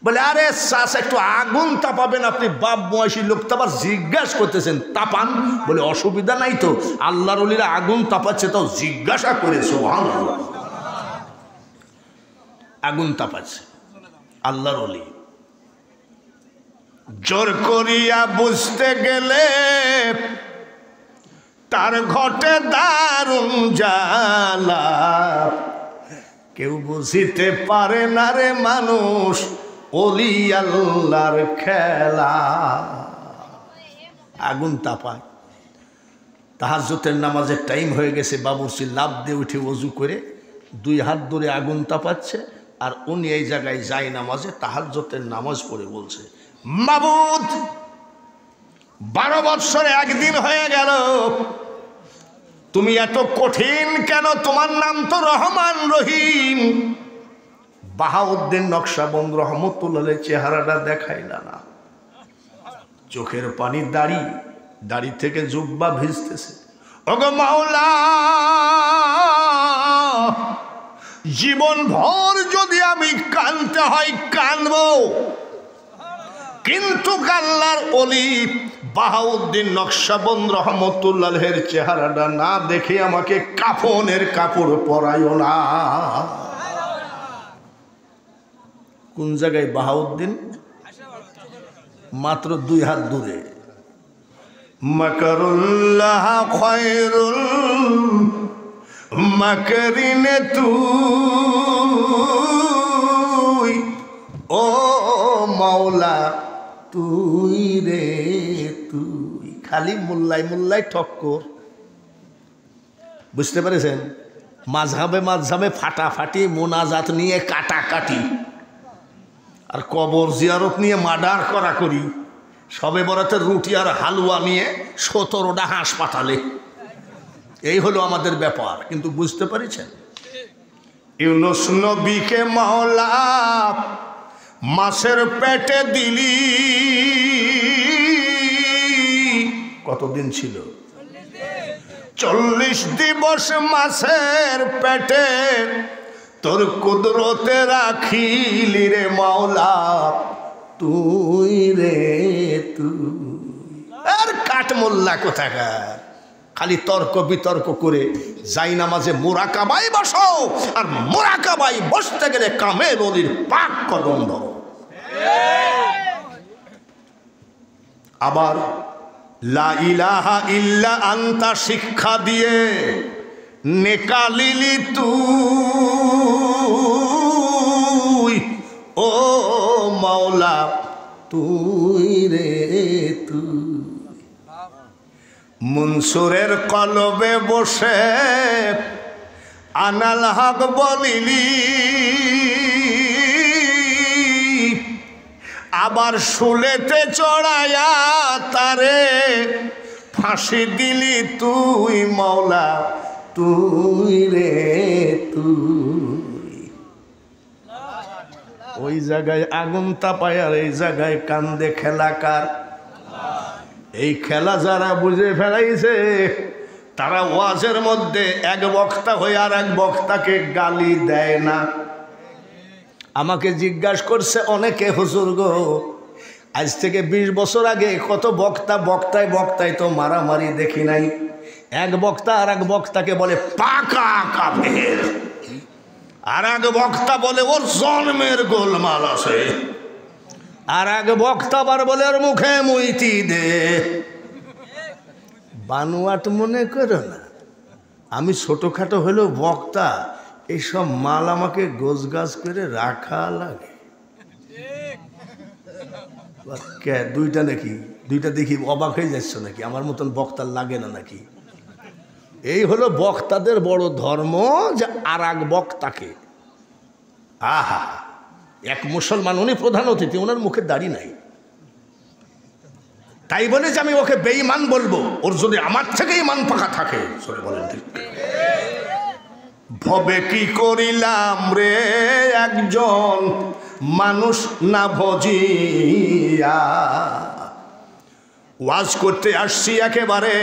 বলে, আরে চাচা একটু আগুন তাপাবেন, আপনি বাপ বয়সী লোক তো আবার জিজ্ঞাসা করতেছেন, তাপান। বলে, অসুবিধা নাই তো, আল্লাহর ওলিরা আগুন তাপাচ্ছে তাও জিজ্ঞাসা করে। সুবহানাল্লাহ, আগুন তাপাচ্ছে আল্লাহর ওলি। জোর করিয়া বুঝতে গেলে তার ঘটে দারুণ জ্বালা, কেউ বুঝিতে পারে না রে মানুষ ওলি আল্লাহর খেলা। আগুন তাপায়, তাহাজ্জুদের নামাজের টাইম হয়ে গেছে। বাবুর্চি লাফ দিয়ে উঠে ওযু করে 2 হাত ধরে আগুন তাপাচ্ছে, আর উনি এই জায়গায় যায় নামাজে তাহাজ্জুদের নামাজ পড়ে বলছে, মাবুদ 12 বৎসরে একদিন হয়ে গেল, তুমি এত কঠিন কেন? তোমার নাম তো রহমান রহিম। বাহাউদ্দিন নকশবন্দ রহমতুল্লাহ চেহারাটা দেখাইলা না, চোখের পানি, দাড়ি থেকে জুব্বা ভিজতেছে। ওগো মাওলা, জীবন ভর যদি আমি কাঁদতে হয় কাঁদবো, কিন্তু আল্লাহর ওলি বাহাউদ্দিন নকশবন্দ রহমতুল্লাহের চেহারাটা না দেখে আমাকে কাফনের কাপড় পরাইও না। কোন জায়গায় বাহাউদ্দিন? মাত্র 2 হাত দূরে। মাকরুল্লাহ খায়রুল মাকরিনে তুই, ও মাওলা তুই রে তুই। খালি মোল্লাই মোল্লাই ঠক্কর, বুঝতে পেরেছেন? মাঝহাবে ফাটাফাটি, মোনাজাত নিয়ে কাটাকাটি, আর কবর জিয়ারত নিয়ে মার্ডার করি, সবে বরাতের রুটি আর হালুয়া নিয়ে 17টা হাসপাতালে। এই হলো আমাদের ব্যাপার। কিন্তু বুঝতে পারছেন, ইউনুস নবীকে মাওলা মাছের পেটে দিলি, কতদিন ছিল? 40 দিবস মাছের পেটে তোর কুদরতে রাখিলি রে মাওলা তুই রে তুই। আর কাঠ মোল্লা কোথাকার, খালি তর্ক বিতর্ক করে যাই নামাজে মুরাকাবাই বসো, আর মুরাকাবাই বসতে গেলে কামেল ওলির পাক কদম ধরো। আবার লা ইলাহা ইল্লা আনতা শিক্ষা দিয়ে নেকালিলি তুই, ও মাওলা তুই রে তুই। মনসুরের কলবে বসে আনাল হক বলিলি, আবার শুলেতে চড়ায়া তারে ফাঁসি দিলি তুই মাওলা তুই রে তুই। ওই জায়গায় আগুন তাপায় আর এই জায়গায় কান্দে খেলাকার। এই খেলা যারা বুঝে ফেলাইছে তারা ওয়াজের মধ্যে এক বক্তা হয়ে আর এক বক্তাকে গালি দেয় না। আমাকে জিজ্ঞাসা করছে অনেকে, হুজুর গো আজ থেকে 20 বছর আগে কত বক্তায় বক্তায় তো মারামারি দেখি নাই। এক বক্তা আর এক বক্তাকে বলে পাকা কাফের, আর এক বক্তা বলে ওর জন্মের গোলমাল আছে, আর এক বক্তা আবার বলে ওর মুখে মুইতি দে। বানোয়াট মনে করো না, আমি ছোটোখাটো হলেও বক্তা, এইসব মাল আমাকে গোছগাছ করে রাখা লাগে। দুইটা নাকি দুইটা দেখি অবাক হয়ে যাচ্ছ নাকি? আমার মতন বক্তার লাগে না নাকি? এই হলো বক্তাদের বড় ধর্ম, যে আর এক বক্তাকে, আহা এক মুসলমান, উনি প্রধান অতিথি, ওনার মুখে দাড়ি নাই, তাই বলে যে আমি ওকে বেঈমান বলবো, ওর যদি আমার থেকে ইমান পাকা থাকে। সরে বলেন ঠিক। ভবে কি করিলাম রে একজন মানুষ না ভজিয়া, ওয়াজ করতে আসছি একেবারে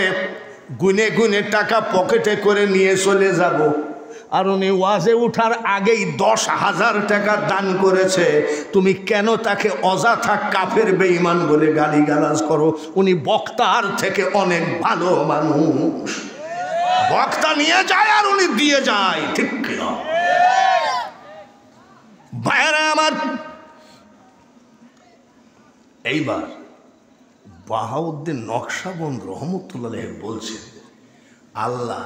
গুনে গুনে টাকা পকেটে করে নিয়ে চলে যাব, আর উনি ওয়াজে উঠার আগেই 10,000 টাকা দান করেছে। তুমি কেন তাকে অযথা কাফের বেঈমান বলে গালিগালাজ করো? উনি বক্তার থেকে অনেক ভালো মানুষ। বক্তা নিয়ে যায় আর উনি দিয়ে যায়, ঠিক কিনা? ভাইরা আমার, এইবার বাহাউদ্দিন নকশবন্দ রহমতুল্লাহ বলছেন, আল্লাহ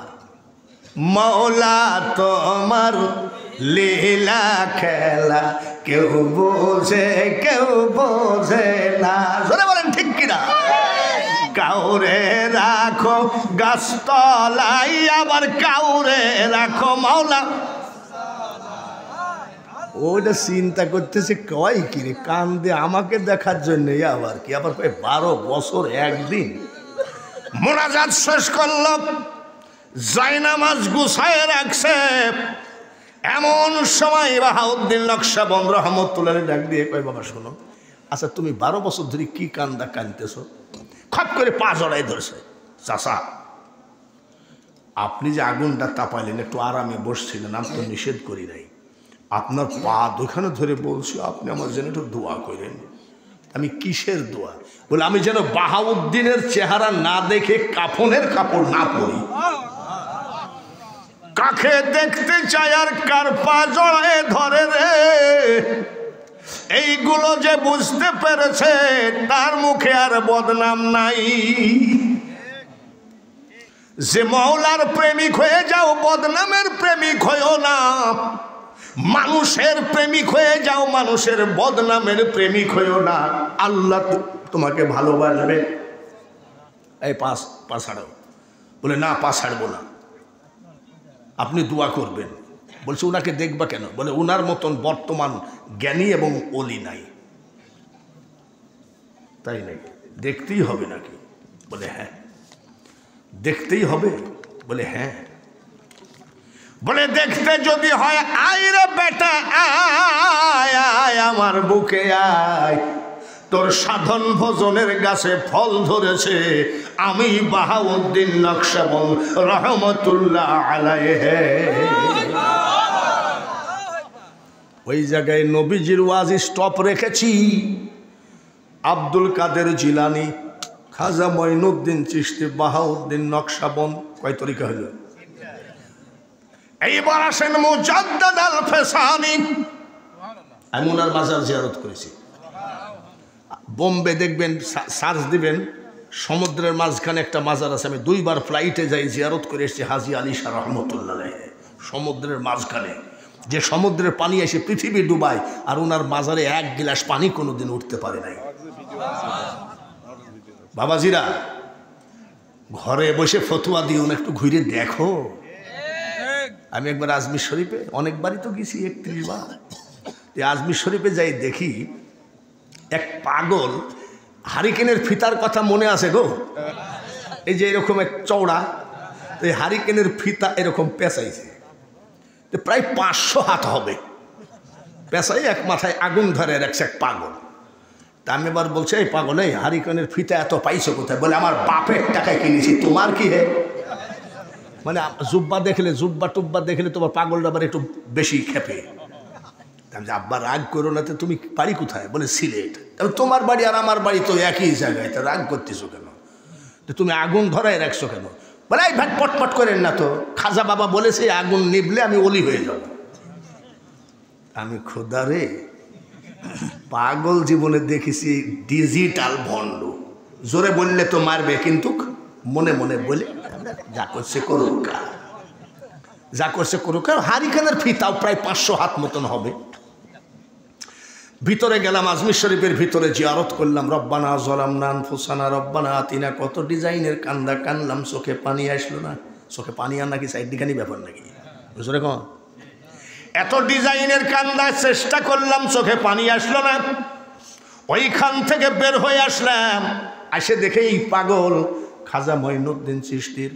মৌলা তোমার লীলা খেলা কেউ বোঝে না। জোরে বলেন ঠিক কিনা? কাউরে রাখো গাছতলাই, আবার কাউরে রাখো মাওলা। ওটা চিন্তা করতেছে কয় কি রে, কান দিয়ে আমাকে দেখার জন্য, আবার কি, আবার 12 বছর একদিন। মোনাজাত শেষ করল, জায়নামাজ গুছায় রাখছে, এমন সময় বাহাউদ্দিন নকশবন্দ রহমতুল্লাহ ডাক দিয়ে কয়, বাবা শোনো, আচ্ছা তুমি 12 বছর ধরে কি কান্দা কানতেছ? খপ করে পা জড়াই ধরছে। চাচা, আপনি যে আগুনটা তাপাইলেন, একটু আরামে বসছিলেন, আমি তো নিষেধ করি নাই, আপনার পা দুখানে ধরে বলছি আপনি আমার জন্য একটু দোয়া করেন। আমি কিসের দোয়া? বলে আমি যেন বাহাউদ্দিনের চেহারা না দেখে কাফনের কাপড় না পরি। কাকে দেখতে চাই আর কার পা জড়ায় ধরে রে, এইগুলো যে বুঝতে পেরেছে তার মুখে আর বদনাম নাই। যে মওলার প্রেমিক হয়ে যাও, বদনামের প্রেমিক হয়েও না। মানুষের প্রেমিক হয়ে যাও, মানুষের বদনামের প্রেমিক হয়েও না। আল্লাহ তোমাকে ভালোবাসবে। এই পা ছাড়াও। বলে না, পা ছাড়বো না, আপনি দোয়া করবেন। বলছে ওনাকে দেখবা কেন? বলে ওনার মতন বর্তমান জ্ঞানী এবং ওলি নাই। তাই নাই? দেখতেই হবে নাকি? বলে হ্যাঁ। দেখতেই হবে? বলে হ্যাঁ। বলে দেখতে যদি হয়, আয় রে বেটা আয়, আয় আমার বুকে আয়, তোর সাধন ভোজনের গাছে ফল ধরেছে, আমি বাহাউদ্দিন নকশবন্দ রহমতুল্লাহ আলাইহি। ওই জায়গায় নবীজির ওয়াজ স্টপ রেখেছি। আব্দুল কাদের জিলানি, খাজা মঈনুদ্দিন চিশতি, বাহাউদ্দিন নকশবন্দ, কয় তরিকা হইল? এইবার আসেন মুজাদ্দাদ আল ফেসানি। আমি ওনার মাজার জিয়ারত করেছি। বোম্বে দেখবেন, সার্চ দিবেন, সমুদ্রের মাঝখানে একটা মাজার আছে। আমি 2 বার ফ্লাইটে যাই, জিয়ারত করে এসেছি হাজী আলী শাহ রহমতুল্লাহ। সমুদ্রের মাঝখানে, যে সমুদ্রের পানি এসে পৃথিবী ডুবায়, আর ওনার মাজারে 1 গিলাস পানি কোনোদিন উঠতে পারে নাই। বাবাজিরা, ঘরে বসে ফতুয়া দিও না, একটু ঘুরে দেখো। আমি একবার আজমির শরীফে, অনেকবারই তো গেছি, 31 বার। আজমির শরীফে যাই, দেখি এক পাগল, হারিকেনের ফিতার কথা মনে আছে গো? এই যে এরকম এক চওড়া, এই হারিকেনের ফিতা এরকম পেঁচাইছে, প্রায় 500 হাত হবে। পেঁচাই এক মাথায় আগুন ধরে রাখছে এক পাগল। তা আমি এবার বলছে এই পাগল, এই হারিকেনের ফিতা এত পাইছো কোথায়? বলে আমার বাপের টাকায় কিনেছি, তোমার কি হে? মানে জুব্বা দেখলে, জুব্বা টুব্বা দেখলে তোমার পাগলটা আবার একটু বেশি খেপে। আব্বা রাগ করো না, তো তুমি বাড়ি কোথায়? বলে সিলেট। তবে তোমার বাড়ি আর আমার বাড়ি তো একই জায়গায়, তা রাগ করতেছো কেন? তো তুমি আগুন ধরায় রাখছো কেন? বলে এই ভাই পটপট করেন না তো, খাজা বাবা বলেছে আগুন নিবলে আমি ওলি হয়ে যাব। আমি খোদা রে, পাগল জীবনে দেখেছি ডিজিটাল ভণ্ড। জোরে বললে তো মারবে, কিন্তু মনে মনে বলে যা করছে করুক, যা করছে করুক। হারিকেনের ফিতাও প্রায় 500 হাত মতন হবে। ভিতরে গেলাম, আজমির শরীফের ভিতরে জিয়ারত করলাম। রব্বানা যালামনা আনফুসানা রব্বানা আতিনা, কত ডিজাইনের কান্দা কানলাম, চোখে পানি আসলো না। চোখে পানি আর নাকি সাইড দিখানি ব্যাপার নাকি? বুঝলে কন এত ডিজাইনের কান্দার চেষ্টা করলাম, চোখে পানি আসলো না। ওইখান থেকে বের হয়ে আসলাম, আসে দেখে এই পাগল খাজা মঈনুদ্দিন চিশতির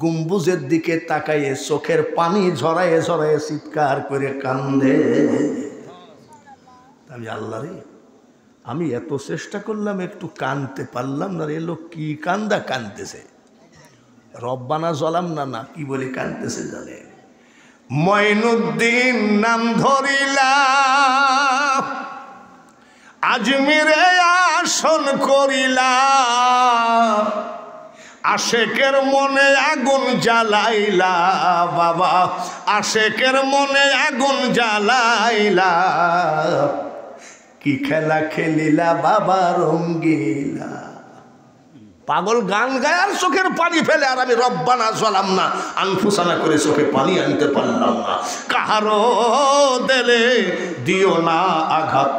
গম্বুজের দিকে তাকাইয়ে চোখের পানি ঝরায়ে ঝরায়ে চিৎকার করে কান্দে। আমি আল্লাহ রে, আমি এত চেষ্টা করলাম, একটু কানতে পারলাম না। এ লোক কি কান্দা কানতেছে, রব্বানা যালামনা না কি বলে কানতেছে জানে? মঈনুদ্দিন নাম ধরিলা, আজমিরে আসন করিলা, আশেকের মনে আগুন জ্বালাইলা বাবা, আশেকের মনে আগুন জ্বালাইলা, কি খেলা খেলিলা বাবা রঙ্গিলা। পাগল গান গায় আর চোখের পানি ফেলে, আর আমি রব্বানা যালামনা আনফুসানা করে চোখে পানি আনতে পারলাম না। কাহারো দেলে দিও না আঘাত,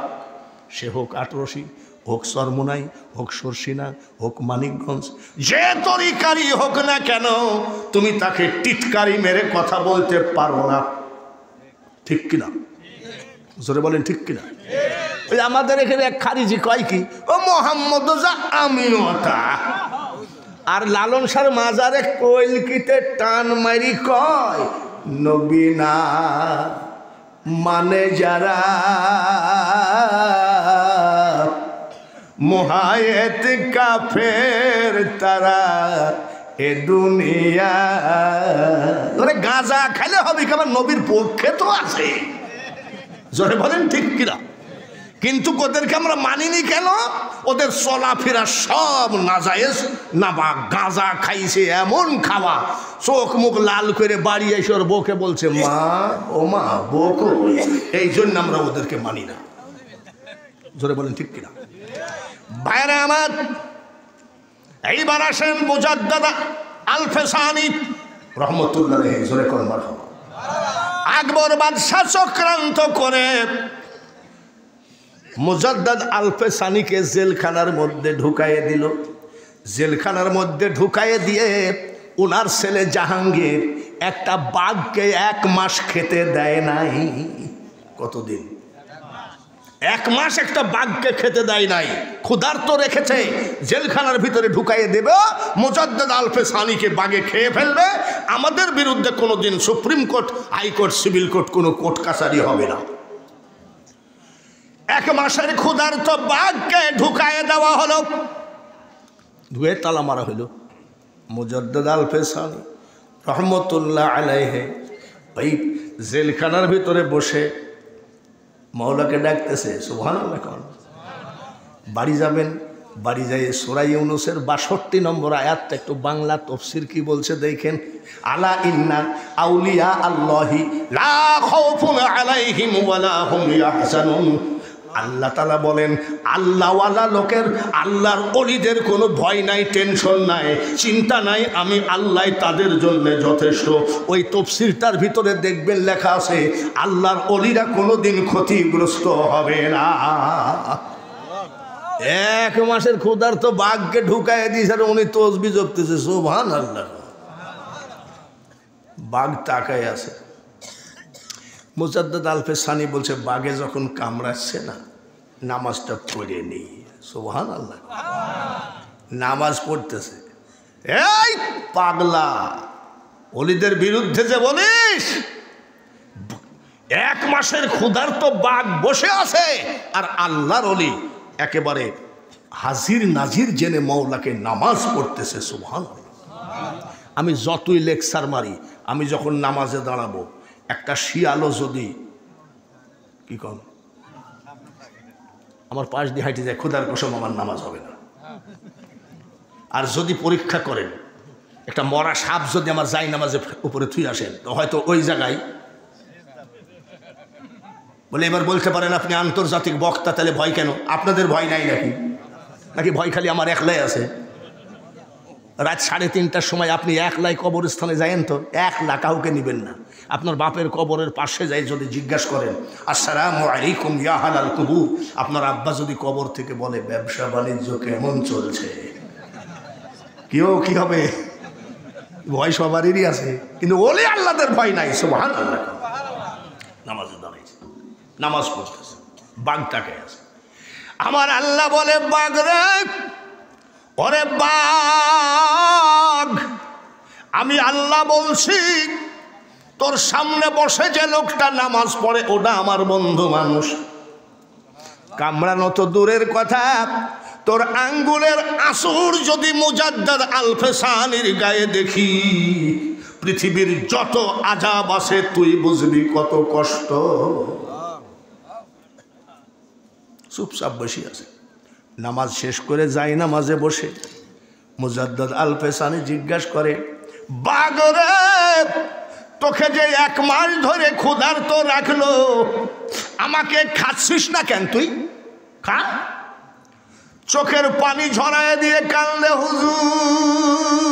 সে হোক আটরশি, হোক সরমুনাই, হোক সরসিনা, হোক মানিকগঞ্জ, যে তরিকারই হোক না কেন, তুমি তাকে টিটকারি মেরে কথা বলতে পারো না। ঠিক কিনা? জোরে বলেন ঠিক কিনা? ওই আমাদের এখানে এক খারিজি কয় কি, ও মোহাম্মদ যা আমিও তা। আর লালন শাহর মাজারে কইলকিতে টান মারি কয়, নবী না মানে যারা মুহায়েত কাফের তারা এ দুনিয়া। ওরে গাঁজা খাইলে হবে কেমন? নবীর পক্ষে তো আছে। জোরে বলেন ঠিক কিনা? কিন্তু ওদেরকে আমরা মানিনি কেন? ওদের চলাফেরা সব নাজায়েজ। না বা গাঁজা খাইছে এমন খাওয়া, চোখ মুখ লাল করে বাড়ি এসে ওর বউকে বলছে মা, ও মা বউকে, এই জন্য আমরা ওদেরকে মানি না। জোরে বলেন ঠিক কিনা? ভাইরা আমার, এইবার আসেন মুজাদ্দাদ আল-ফেসানি রহমতুল্লাহ আলাইহি, জোরে কোন মারহাবা। আকবর বাদশাহ চক্রান্ত করে মুজাদ্দাদ আল-ফেসানিকে জেলখানার মধ্যে ঢুকাইয়ে দিল। জেলখানার মধ্যে ঢুকাইয়ে দিয়ে ওনার ছেলে জাহাঙ্গীর একটা বাঘকে 1 মাস খেতে দেয় নাই। কতদিন? 1 মাস একটা বাঘকে খেতে দেয় নাই। ক্ষুধার্ত রেখেছে, জেলখানার ভিতরে ঢুকাইয়ে দেবে। মুজাদ্দাদ আল-ফেসানিকে বাঘে খেয়ে ফেলবে। আমাদের বিরুদ্ধে কোনোদিন supreme court, high court, civil court, কোনো কোর্ট কাছারি হবে না। 1 মাসের ক্ষুধার্ত বাঘকে ঢুকাইয়ে দেওয়া হলো, ধুয়ে তালা মারা হইল। মুজাদ্দাদ আল-ফেসানি রহমতুল্লাহ আলাইহি ওই জেলখানার ভিতরে বসে মাওলাকে ডাকতেছে, সুবহানাল্লাহ। বাড়ি যাবেন, বাড়ি যাই সূরা ইউনূসের 62 নম্বর আয়াতটা একটু বাংলা তাফসীর কি বলছে দেখেন। আলা ইন্না আউলিয়া আল্লাহি লা খাউফুন আলাইহিম ওয়ালা হুম ইয়াহজানুন। আল্লাহ তাআলা বলেন, আল্লাহওয়ালা লোকের, আল্লাহর ওলিদের কোনো ভয় নাই, টেনশন নাই, চিন্তা নাই, আমি আল্লাহ তাদের জন্য যথেষ্ট। ওই তাফসীরটার ভিতরে দেখবেন লেখা আছে আল্লাহর ওলিরা কোনোদিন ক্ষতিগ্রস্ত হবে না। 1 মাসের ক্ষুধার্ত বাঘকে ঢুকাইয়ে দিয়েছে, উনি তসবিহ জপতেছে, সুবহানাল্লাহ। বাঘ তাকায় আছে। মুজাদ্দাদ আল-ফেসানি বলছে, বাঘে যখন কামড়াচ্ছে না, নামাজটা পড়ে নেই। সুবহানাল্লাহ। নামাজ পড়তেছে। এই পাগলা, ওলিদের বিরুদ্ধে যে বলিস, 1 মাসের ক্ষুধার্ত বাঘ বসে আছে আর আল্লাহর ওলি একেবারে হাজির নাজির জেনে মওলাকে নামাজ পড়তেছে। সুবহানাল্লাহ। আমি যতই লেকচার মারি, আমি যখন নামাজে দাঁড়াবো, একটা শিয়ালও যদি কি কম আমার পাশ দিয়ে হাঁটে যায়, খোদার কসম আমার নামাজ হবে না। আর যদি পরীক্ষা করেন, একটা মরা সাপ যদি আমার যাই নামাজের উপরে থুই আসেন, তো হয়তো ওই জায়গায় বলে এবার বলতে পারেন আপনি আন্তর্জাতিক বক্তা, তাহলে ভয় কেন? আপনাদের ভয় নাই নাকি? নাকি ভয় খালি আমার একলাই আছে? রাত 3:30টার সময় আপনি একলাই কবরস্থানে যায়েন, তো একলা কাউকে নিবেন না। আপনার বাপের কবরের পাশে যাই যদি জিজ্ঞাসা করেন আসসালামু আলাইকুম ইয়া হালাল কুবুর, আপনার আব্বা যদি কবর থেকে বলে ব্যবসা বাণিজ্য কেমন চলছে, কেউ কি হবে? ভয় সবারই আছে, কিন্তু ওলি আল্লাহদের ভয় নাই। সুবহানাল্লাহ। নামাজে দাঁড়াইছে, নামাজ পড়তেছে, বাঘটাকে আছে। আমার আল্লাহ বলে বাঘ রে, ওরে বাঘ, আমি আল্লাহ বলছি তোর সামনে বসে যে লোকটা নামাজ পড়ে ওটা আমার বন্ধু মানুষ। কামড়ানো তো দূরের কথা, তোর আঙ্গুলের আসুর যদি মুজাদ্দাদ আলফেসানির গায়ে দেখি, পৃথিবীর যত আযাব আছে তুই বুঝবি কত কষ্ট। চুপচাপ বসে আছে, নামাজ শেষ করে যাই নামাজে বসে মুজাদ্দাদ আলফেসানি জিজ্ঞাসা করে, বাগরে তোকে যে 1 মাস ধরে ক্ষুধার্ত রাখলো, আমাকে খাচ্ছিস না কেন? তুই খা। চোখের পানি ঝরায় দিয়ে কান্দে, হুজুর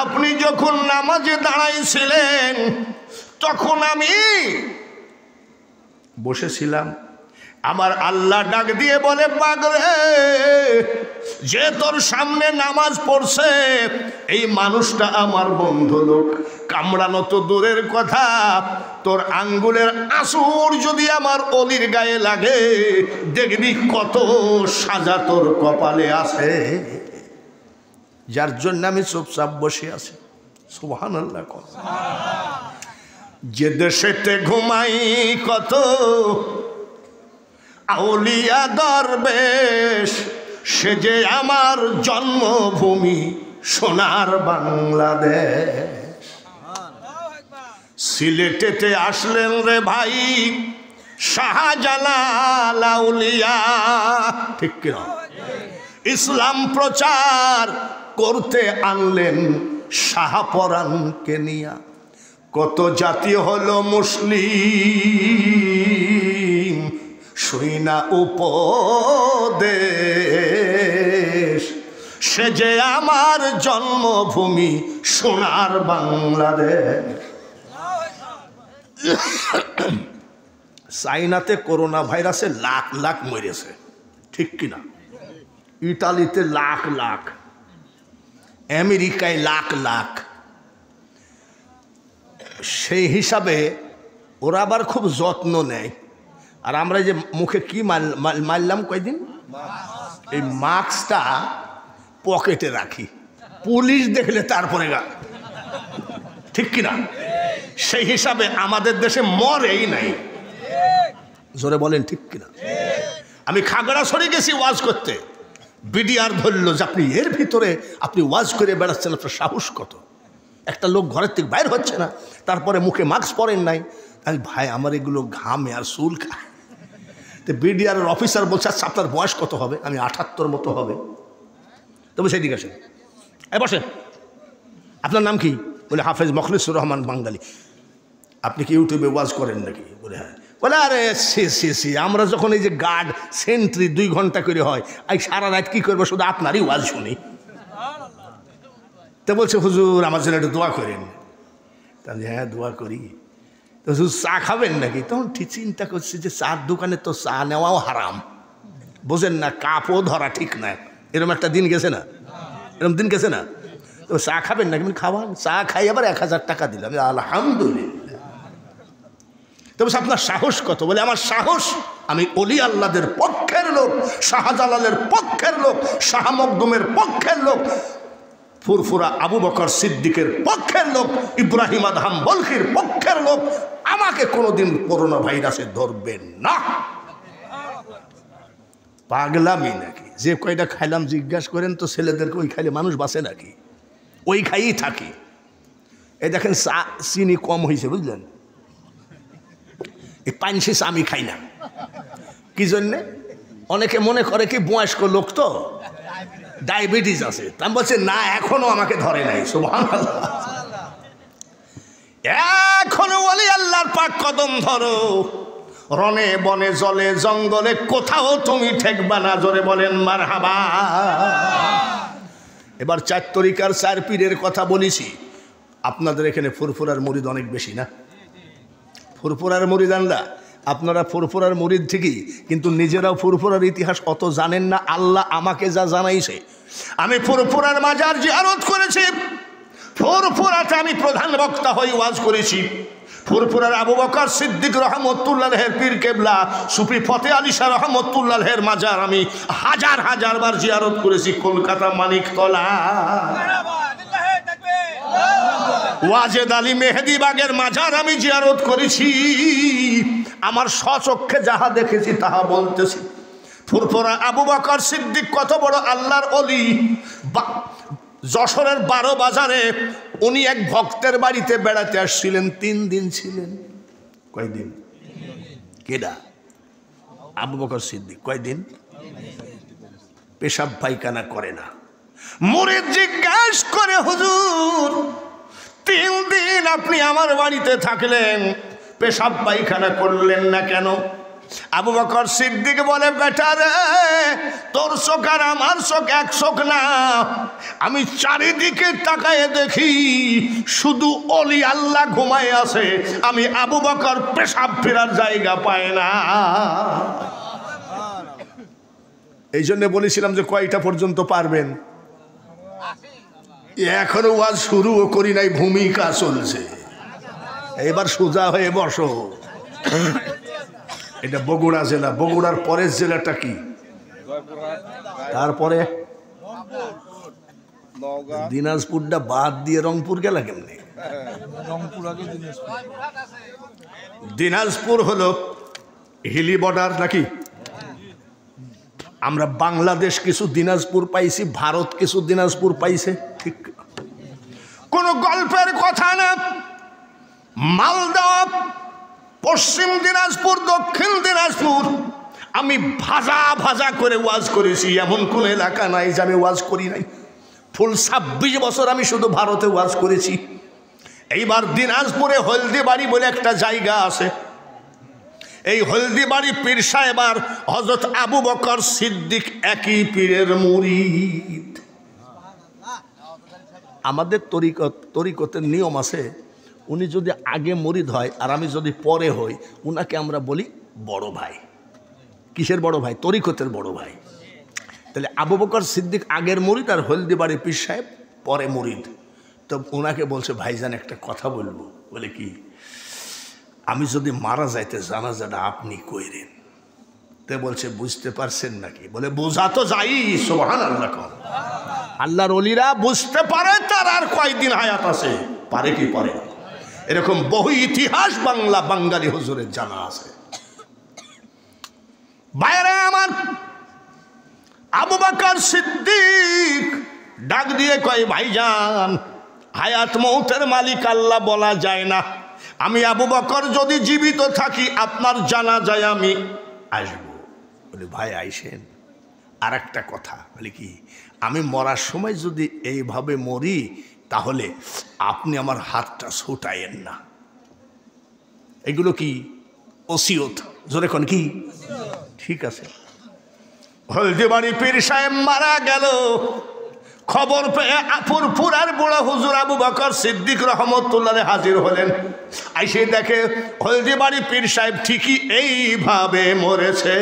আপনি যখন নামাজে দাঁড়াইছিলেন তখন আমি বসেছিলাম, আমার আল্লাহ ডাক দিয়ে বলে বাগরে, যে তোর সামনে নামাজ পড়ছে এই মানুষটা আমার বন্ধু লোক। কামড়ানো তো দূরের কথা, তোর আঙ্গুলের আসুর যদি আমার অলির গায়ে লাগে, দেখবি কত সাজা তোর কপালে আছে। যার জন্য আমি চুপচাপ বসে আছি। সুবহানাল্লাহ। যে দেশেতে ঘুমাই কত আউলিয়া দরবেশ, সে যে আমার জন্মভূমি সোনার বাংলাদেশ। সিলেটেতে আসলেন রে ভাই শাহজালাল আউলিয়া, ঠিক কিনা? ইসলাম প্রচার করতে আনলেন শাহপরানকে নিয়া। কত জাতি হলো মুসলিম শুইনা উপদেশ, সে যে আমার জন্মভূমি সোনার বাংলাদেশ। চাইনাতে করোনা ভাইরাসে লাখ লাখ মরেছে, ঠিক কিনা? ইতালিতে লাখ লাখ, আমেরিকায় লাখ লাখ। সেই হিসাবে ওরা আবার খুব যত্ন নেয়। আর আমরা যে মুখে কি মারলাম কয়দিন, এই মাস্কটা পকেটে রাখি, পুলিশ দেখলে তারপরে ঠিক কিনা? সেই হিসাবে আমাদের দেশে মরেই নাই। জোরে বলেন ঠিক কিনা? আমি খাগড়াছড়ি গেছি ওয়াজ করতে, বিডিআর ধরল যে আপনি এর ভিতরে আপনি ওয়াজ করে বেড়াচ্ছেন, আপনার সাহস কত? একটা লোক ঘরের থেকে বাইর হচ্ছে না, তারপরে মুখে মাস্ক পরেন নাই। আমি ভাই আমার এগুলো ঘামে আর চুল খায়। তো বিডিআরের অফিসার বলছে আচ্ছা আপনার বয়স কত হবে? আমি 78 মতো হবে। তবে সেই দিকে আসেন, বসেন। আপনার নাম কি? বলে হাফেজ মখলিসুর রহমান বাঙ্গালি। আপনি কি ইউটিউবে ওয়াজ করেন নাকি? বলে হ্যাঁ। বলে আরে সি আমরা যখন এই যে গার্ড সেন্ট্রি 2 ঘন্টা করে হয়, এই সারা রাত কী করবো, শুধু আপনারই ওয়াজ শুনি। তো বলছে হুজুর আমার জন্য একটু দোয়া করেন। তাহলে হ্যাঁ দোয়া করি। তো হুজুর চা খাবেন নাকি? তখন ঠিক চিন্তা করছি যে চার দোকানে তো চা নেওয়াও হারাম, বোঝেন না, কাপও ধরা ঠিক না। এরকম একটা দিন গেছে না? এরকম দিন গেছে না? তো চা খাবেন নাকি? খাওয়ান। চা খাই আবার 1000 টাকা দিলাম, আলহামদুলিল্লাহ। তবে আপনার সাহস কত? বলে আমার সাহস, আমি অলি আল্লাহদের পক্ষের লোক, শাহজালালের পক্ষের লোক, শাহ মখদুমের পক্ষের লোক, ফুরফুরা আবু বকর সিদ্দিকের পক্ষের লোক, ইব্রাহিম আদহাম বলখির পক্ষের লোক। আমাকে কোনোদিন করোনা ভাইরাসে ধরবেন না। পাগলামি নাকি? যে কয়টা খাইলাম জিজ্ঞাসা করেন তো ছেলেদেরকে, ওই খাইলে মানুষ বাঁচে নাকি? ওই খাইই থাকি। এই দেখেন চা চিনি কম হয়েছে বুঝলেন, এই পানসি চা আমি খাই না। কি জন্যে? অনেকে মনে করে কি বয়স্ক লোক তো ডায়াবেটিস আছে, তা বলছে না এখনো আমাকে ধরে নাই। সুবহানাল্লাহ। এখনো ওলি আল্লাহর পাক কদম ধরো, রনে বনে জলে জঙ্গলে কোথাও তুমি ঠেকবা না। জোরে বলেন মারহাবা। এবার 4 তরিকার 4 পীরের কথা বলেছি। আপনাদের এখানে ফুরফুরার মুরিদ অনেক বেশি না? ফুরফুরার মুরিদ আনলা, আপনারা ফুরফুরার মুরিদ ঠিকই, কিন্তু নিজেরাও ফুরফুরার ইতিহাস অত জানেন না। আল্লাহ আমাকে যা জানাইছে, আমি ফুরফুরার মাজার জিয়ারত করেছি, ফুরফুরাতে আমি প্রধান বক্তা হয়ে ওয়াজ করেছি। ফুরফুরার আবু বকর সিদ্দিক রহমতুল্লাহের পীর কেবলা সুফি ফতে আলী শাহ রহমতুল্লাহের মাজার আমি হাজার হাজার বার জিয়ারত করেছি। কলকাতা মানিকতলা ওয়াজেদ আলী মেহেদিবাগের মাজার আমি জিয়ারত করেছি। আমার স্বচক্ষে যাহা দেখেছি তাহা বলতেছি। ফুরফুরা আবু বকর সিদ্দিক কত বড় আল্লাহর ওলি। যশোরের 12 বাজারে উনি এক ভক্তের বাড়িতে বেড়াতে আসছিলেন, 3 দিন ছিলেন। কয়দিন? কেডা? আবু বকর সিদ্দিক। কয়দিন? পেশাব পায়খানা করে না। মুরিদ জিজ্ঞাস করে, হুজুর 3 দিন আপনি আমার বাড়িতে থাকলেন, পেশাব পায়খানা করলেন না কেন? আবু বকর সিদ্দিক বলে, বেটা রে, তোর চোখ আর আমার চোখ এক চোখ না। আমি চারিদিকে তাকায় দেখি শুধু অলি আল্লাহ ঘুমায় আছে, আমি আবু বকর পেশাব ফেরার জায়গা পায় না। এই জন্য বলেছিলাম যে কয়টা পর্যন্ত পারবেন। এখনো ওয়াজ শুরুও করি নাই, ভূমিকা চলছে। এবার সোজা হয়ে বসো। এটা বগুড়া জেলা। বগুড়ার পরের জেলাটা কি? তারপরে দিনাজপুরটা বাদ দিয়ে রংপুর গেলা কেমনি? দিনাজপুর হলো হিলি বর্ডার নাকি? আমরা বাংলাদেশ কিছু দিনাজপুর পাইছি, ভারত কিছু দিনাজপুর পাইছে। ঠিক কোন গল্পের কথা না। মালদা, পশ্চিম দিনাজপুর, দক্ষিণ দিনাজপুর আমি ভাজা ভাজা করে ওয়াজ করেছি। এমন কোন এলাকা নাই যে আমি ওয়াজ করি নাই। ফুল 26 বছর আমি শুধু ভারতে ওয়াজ করেছি। এইবার দিনাজপুরে হলদিবাড়ি বলে একটা জায়গা আছে। এই হলদিবাড়ি পীর সাহেব আর হযরত আবু বকর সিদ্দিক একই পীরের মুরিদ। আমাদের তরিকতের নিয়ম আছে, উনি যদি আগে মুরিদ হয় আর আমি যদি পরে হই, উনাকে আমরা বলি বড় ভাই। কিসের বড় ভাই? তরিকতের বড় ভাই। তাহলে আবু বকর সিদ্দিক আগের মুরিদ আর হলদিবাড়ি পীর সাহেব পরে মুরিদ। তো ওনাকে বলছে, ভাইজান একটা কথা বলবো। বলে কি? আমি যদি মারা যাইতে জানাজাটা আপনি কইরেন। তে বলছে, বুঝতে পারছেন নাকি? বলে, বোঝা তো যাই। সুবহানাল্লাহ। আল্লাহর ওলিরা বুঝতে পারে তার আর কয়দিন হায়াত আছে, পারে কি পারে না। এরকম বহু ইতিহাস বাঙালি হুজুরের জানা আছে। বাইরে আমার আবু বকর সিদ্দিক ডাক দিয়ে কয়, ভাইজান হায়াত মৌতের মালিক আল্লাহ, বলা যায় না। আমি আবু বকর যদি জীবিত থাকি আপনার জানাজায় আমি আসবো। বলে, ভাই আইসেন। আর একটা কথা, বলে কি, আমি মরার সময় যদি এইভাবে মরি তাহলে আপনি আমার হাতটা ছুটাইয়েন না। এগুলো কি? ওসিয়ত। জোরে কোন কি? ঠিক আছে। হলদিবাড়ি পীর সাহেব মারা গেল। খবর পেয়ে ফুরফুরার বুড়া হুজুর আবু বকর সিদ্দিক রহমতুল্লাহ হাজির হলেন। আইসে দেখে হলদিবাড়ি পীর সাহেব ঠিকই এইভাবে মরেছে।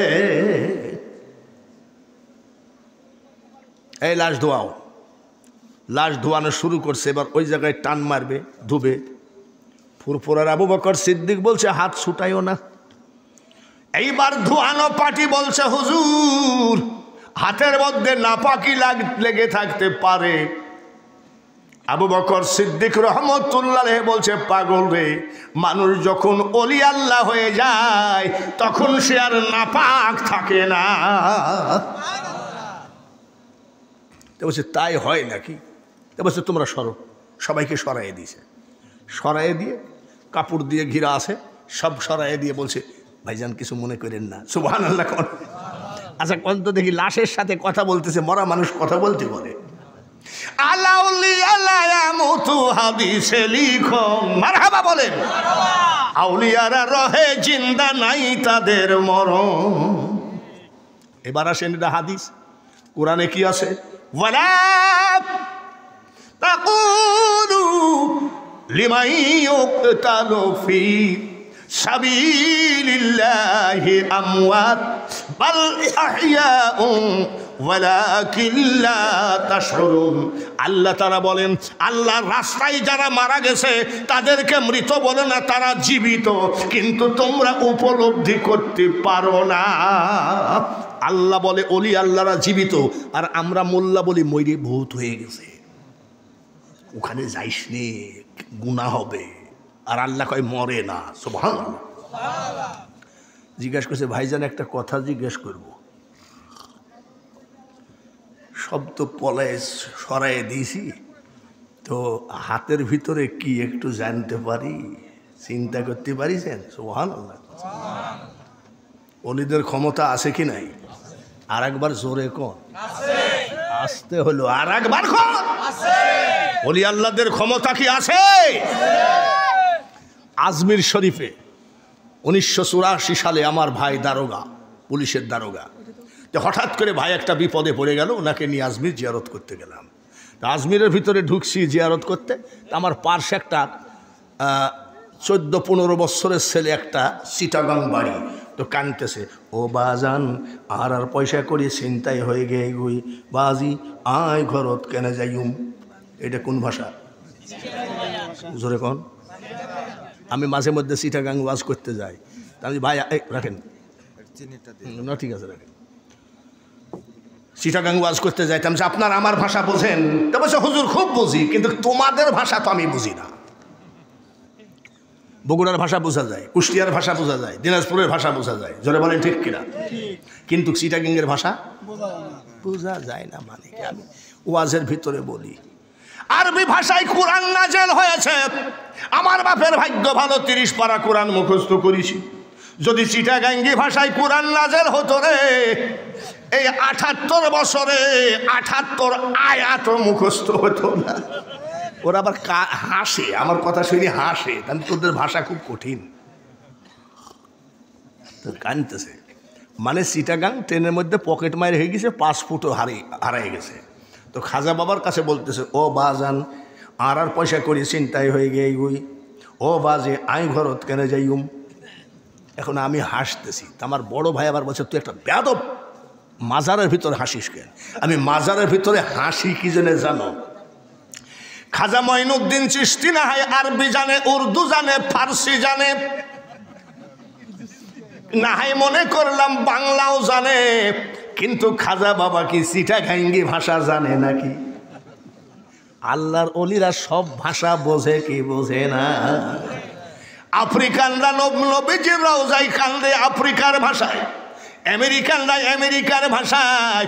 এই লাশ ধোয়াও। লাশ ধোয়ানো শুরু করছে। এবার ওই জায়গায় টান মারবে, ধুবে। ফুরফুরার আবু বকর সিদ্দিক বলছে, হাত ছুটাইও না। এইবার ধোয়ানো পাটি বলছে, হুজুর হাতের মধ্যে নাপাকি লেগে থাকতে পারে, আবু বকর সিদ্দিক রহমতুল্লাহ বলছে, পাগল রে, মানুষ যখন ওলি আল্লাহ হয়ে যায় তখন সে আর নাপাক থাকে না। বলছে তাই হয় নাকি? বলছে তোমরা সরো। সবাইকে সরাইয়ে দিয়েছে, সরাইয়ে দিয়ে কাপড় দিয়ে ঘিরা আছে, সব সরাইয়ে দিয়ে বলছে ভাইজান কিছু মনে করেন না। সুবহানাল্লাহ। আচ্ছা কোন তো দেখি লাশের সাথে কথা বলতেছে, মরা মানুষ কথা বলতে বলে। হাদিসে লিখো মারহাবা বলেন, আউলিয়ারা রহে জিন্দা নাই তাদের মরণ। এবার আসেন এটা হাদিস, কোরআনে কি আছে? ওয়ালা তাকুলু লিমান ইউকতালু ফি সাবিলিল্লাহি আমওয়াত বাল আহইয়াউন ওয়ালাকিন লা তাশউরুন। আল্লাহ তাআলা বলেন, আল্লাহর রাস্তায় যারা মারা গেছে তাদেরকে মৃত বলে না, তারা জীবিত, কিন্তু তোমরা উপলব্ধি করতে পারো না। আল্লাহ বলে ওলি আল্লাহরা জীবিত, আর আমরা মোল্লা বলি মইরে ভূত হয়ে গেছে, ওখানে যাইস নে গুনাহ হবে। আর আল্লাহ কয় মরে না। সুবহানাল্লাহ। জিজ্ঞাসা করছে ভাইজান একটা কথা জিজ্ঞেস করব, সব তো পলায় সরাইয়ে দিয়েছি, তো হাতের ভিতরে কি একটু জানতে পারি, চিন্তা করতে পারিছেন? সুবহানাল্লাহ। ওলিদের ক্ষমতা আছে কি নাই? আর একবার জোরে কোন, আসতে হলো আর একবার কোন, ওলি আল্লাহদের ক্ষমতা কি আছে? আজমির শরীফে 1984 সালে আমার ভাই দারোগা, পুলিশের দারোগা, যে হঠাৎ করে ভাই একটা বিপদে পড়ে গেল, ওনাকে নিয়ে আজমির জিয়ারত করতে গেলাম। তা আজমিরের ভিতরে ঢুকছি জিয়ারত করতে, তা আমার পার্শ্বে একটা 14-15 বছরের ছেলে, একটা চিটাগাং বাড়ি, তো কানতেছে, ও বাজান আর পয়সা করি চিন্তাই হয়ে গে গুই বাজি আয় ঘরত কেনে যাইম। এটা কোন ভাষা? জোরে কোন। আমি মাঝে মধ্যে চিটাগাং ওয়াজ করতে যাই, আমি ভাই রাখেন না, ঠিক আছে রাখেন, চিটাগাং ওয়াজ করতে যাইতাম, যে আপনার আমার ভাষা বোঝেন? তো বলছে হুজুর খুব বুঝি, কিন্তু তোমাদের ভাষা তো আমি বুঝি না। বগুড়ার ভাষা বোঝা যায়, কুষ্টিয়ার ভাষা বোঝা যায়, দিনাজপুরের ভাষা বোঝা যায়, জোরে বলেন ঠিক কিনা? কিন্তু চিটাগাংয়ের ভাষা বোঝা যায় না। মানে কি? আমি ওয়াজের ভিতরে বলি আরবি ভাষায় কোরআন নাযিল হয়েছে। আমার বাপের ভাগ্য ভালো, 30 পারা কোরআন মুখস্থ করেছি। যদি চিটাগাঙ্গি ভাষায় কোরআন নাযিল হতো রে, এই 78 বছরে 78 আয়াত মুখস্থ হতো না। ওরা আবার হাসে, আমার কথা শুনে হাসে, তাহলে তোদের ভাষা খুব কঠিন, তো কানতেছে। মানে চিটাগাং ট্রেনের মধ্যে পকেট মার হয়ে গেছে, 5 ফুটও হারাই গেছে। তো খাজা বাবার কাছে বলতেছে, ও বাজান আর পয়সা করি চিন্তাই হয়ে গে গুই, ও বাজে আই ঘরত কেন যাইম। এখন আমি হাসতেছি, তা আমার বড় ভাই আবার বলছে, তুই একটা বেয়াদব, মাজারের ভিতরে হাসিস কেন? আমি মাজারের ভিতরে হাসি কি জন্য জানো? খাজা মঈনুদ্দিন চিশতি না হয় আরবি জানে, উর্দু জানে, ফার্সি জানে, না হয় মনে করলাম বাংলাও জানে, কিন্তু খাজা বাবা কি চিটাগাঙ্গি ভাষা জানে নাকি? আল্লাহর ওলিরা সব ভাষা বোঝে কি বোঝে না? আফ্রিকানরা নবীজির রওজায় কান্দে আফ্রিকার ভাষায়, আমেরিকানরা আমেরিকার ভাষায়,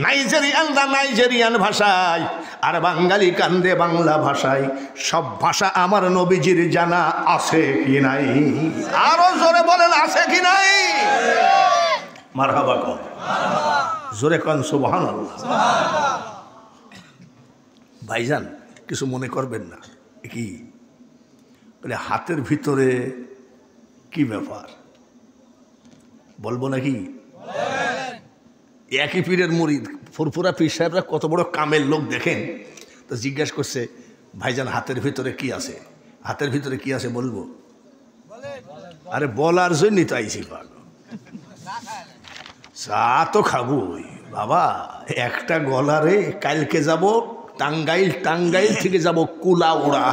নাইজেরিয়ানরা নাইজেরিয়ান ভাষায়, আর বাঙালি কান্দে বাংলা ভাষায়। সব ভাষা আমার নবীজির জানা আছে কি নাই? আরো জোরে বলেন, আছে কি নাই? মারহাবা কন, জোরে কন সুবহানাল্লাহ। ভাইজান কিছু মনে করবেন না, কি বলে হাতের ভিতরে কি ব্যাপার বলবো নাকি? একই পীরের মুরিদ ফুরফুরা পীর সাহেবরা কত বড় কামের লোক দেখেন। তো জিজ্ঞাসা করছে, ভাইজান হাতের ভিতরে কি আছে? হাতের ভিতরে কি আছে বলবো? আরে বলার জন্যই তো আইছি, চা তো খাবোই বাবা। একটা গলারে কালকে যাব টাঙ্গাইল, টাঙ্গাইল থেকে যাব কুলাউড়া।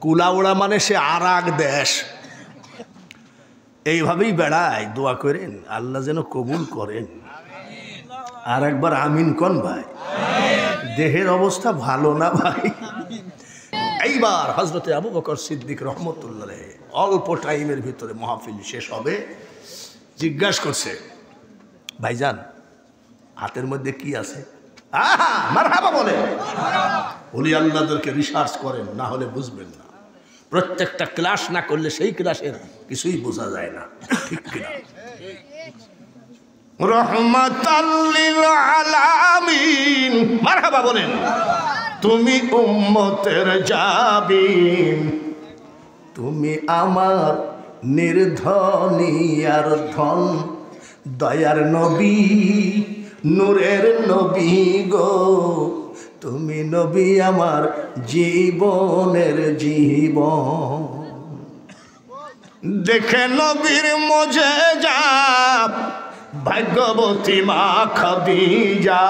কুলাউড়া মানে সে আর এক দেশ। এইভাবেই বেড়ায়, দোয়া করেন আল্লাহ যেন কবুল করেন। আর একবার আমিন কোন ভাই? দেহের অবস্থা ভালো না ভাই। এইবার হযরতে আবু বকর সিদ্দিক রহমতুল্লাহ আলাইহি অল্প টাইমের ভিতরে মাহফিল শেষ হবে, জিজ্ঞাসা করছে, ভাইজান হাতের মধ্যে কি আছে? মারহাবা বলে। ওলি আল্লাহদেরকে রিসার্চ করেন, না হলে বুঝবেন না। প্রত্যেকটা ক্লাস না করলে সেই ক্লাসের কিছুই বোঝা যায় না, ঠিক কিনা? রহমাতাল লিল আলামিন, মারহাবা বলেন। তুমি উম্মতের জাবিন, তুমি আমার নির্ধনী আর ধন, দয়ার নবী নূরের নবী গো, তুমি নবী আমার জীবনের জীবন। দেখে নবীর মুজিজা ভাগ্যবতী মা খাদিজা,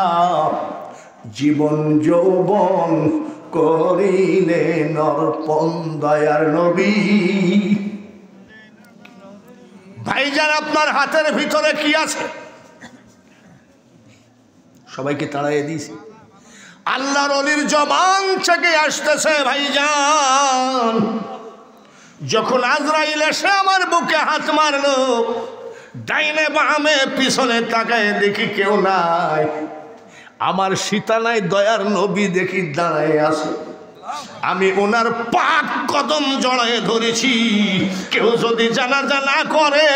জীবন যৌবন করিলেন অর্পণ দয়ার নবী। ভাইজান আপনার হাতের ভিতরে কি আছে? সবাইকে তাড়াইয়ে দিয়েছি। আল্লাহর ওলির জবান থেকে আসতেছে, ভাইজান যখন আজরাইল এসে আমার বুকে হাত মারলো, ডাইনে বামে পিছনে তাকায় দেখি কেউ নাই, আমার সীতা নাই, দয়ার নবী দেখি দাঁড়ায় আছে। আমি ওনার পাক কদম জড়ায় ধরেছি, কেউ যদি জানাজা না করে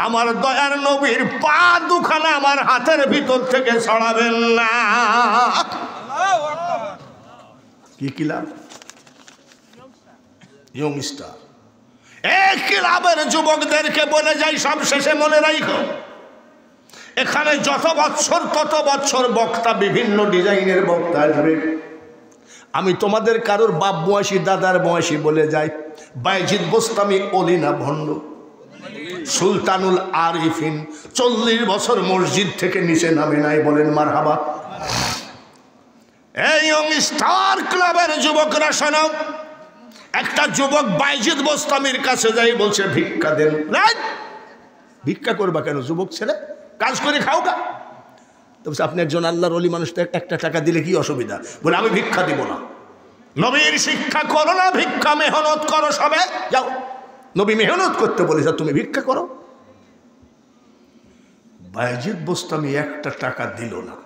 আমার দয়ার নবীর পা দুখানা আমার হাতের ভিতর থেকে ছড়াবেন না। কি ক্লাব? Young star. এই ক্লাবের যুবকদেরকে বলে যাই, সব শেষে মনে রাখো, এখানে যত বছর তত বছর বক্তা, বিভিন্ন ডিজাইনের বক্তা আসবে। আমি তোমাদের কারোর বাপ বয়সী দাদার বয়সী বলে যাই, বাইজিদ বোস্তামি ওলি না ভণ্ড? সুলতানুল আরিফিন 40 বছর মসজিদ থেকে নিচে নামে নাই, বলেন মারহাবা। এই ইয়ং স্টার ক্লাবের যুবকরা শোনো, একটা যুবক বাইজিদ বোস্তামির কাছে যাই বলছে ভিক্ষা দেন। ভিক্ষা করবা কেন যুবক ছেলে, কাজ করে খাও গা। তো আপনি একজন আল্লাহর ওলি মানুষ, একটা টাকা দিলে কি অসুবিধা? বলে আমি ভিক্ষা দিব না। নবীর শিক্ষা করো না, ভিক্ষা মেহনত করো সবে, যাও। নবী মেহনত করতে বলেছে, তুমি ভিক্ষা করো। বাইজিদ বোস্তামি একটা টাকা দিল না।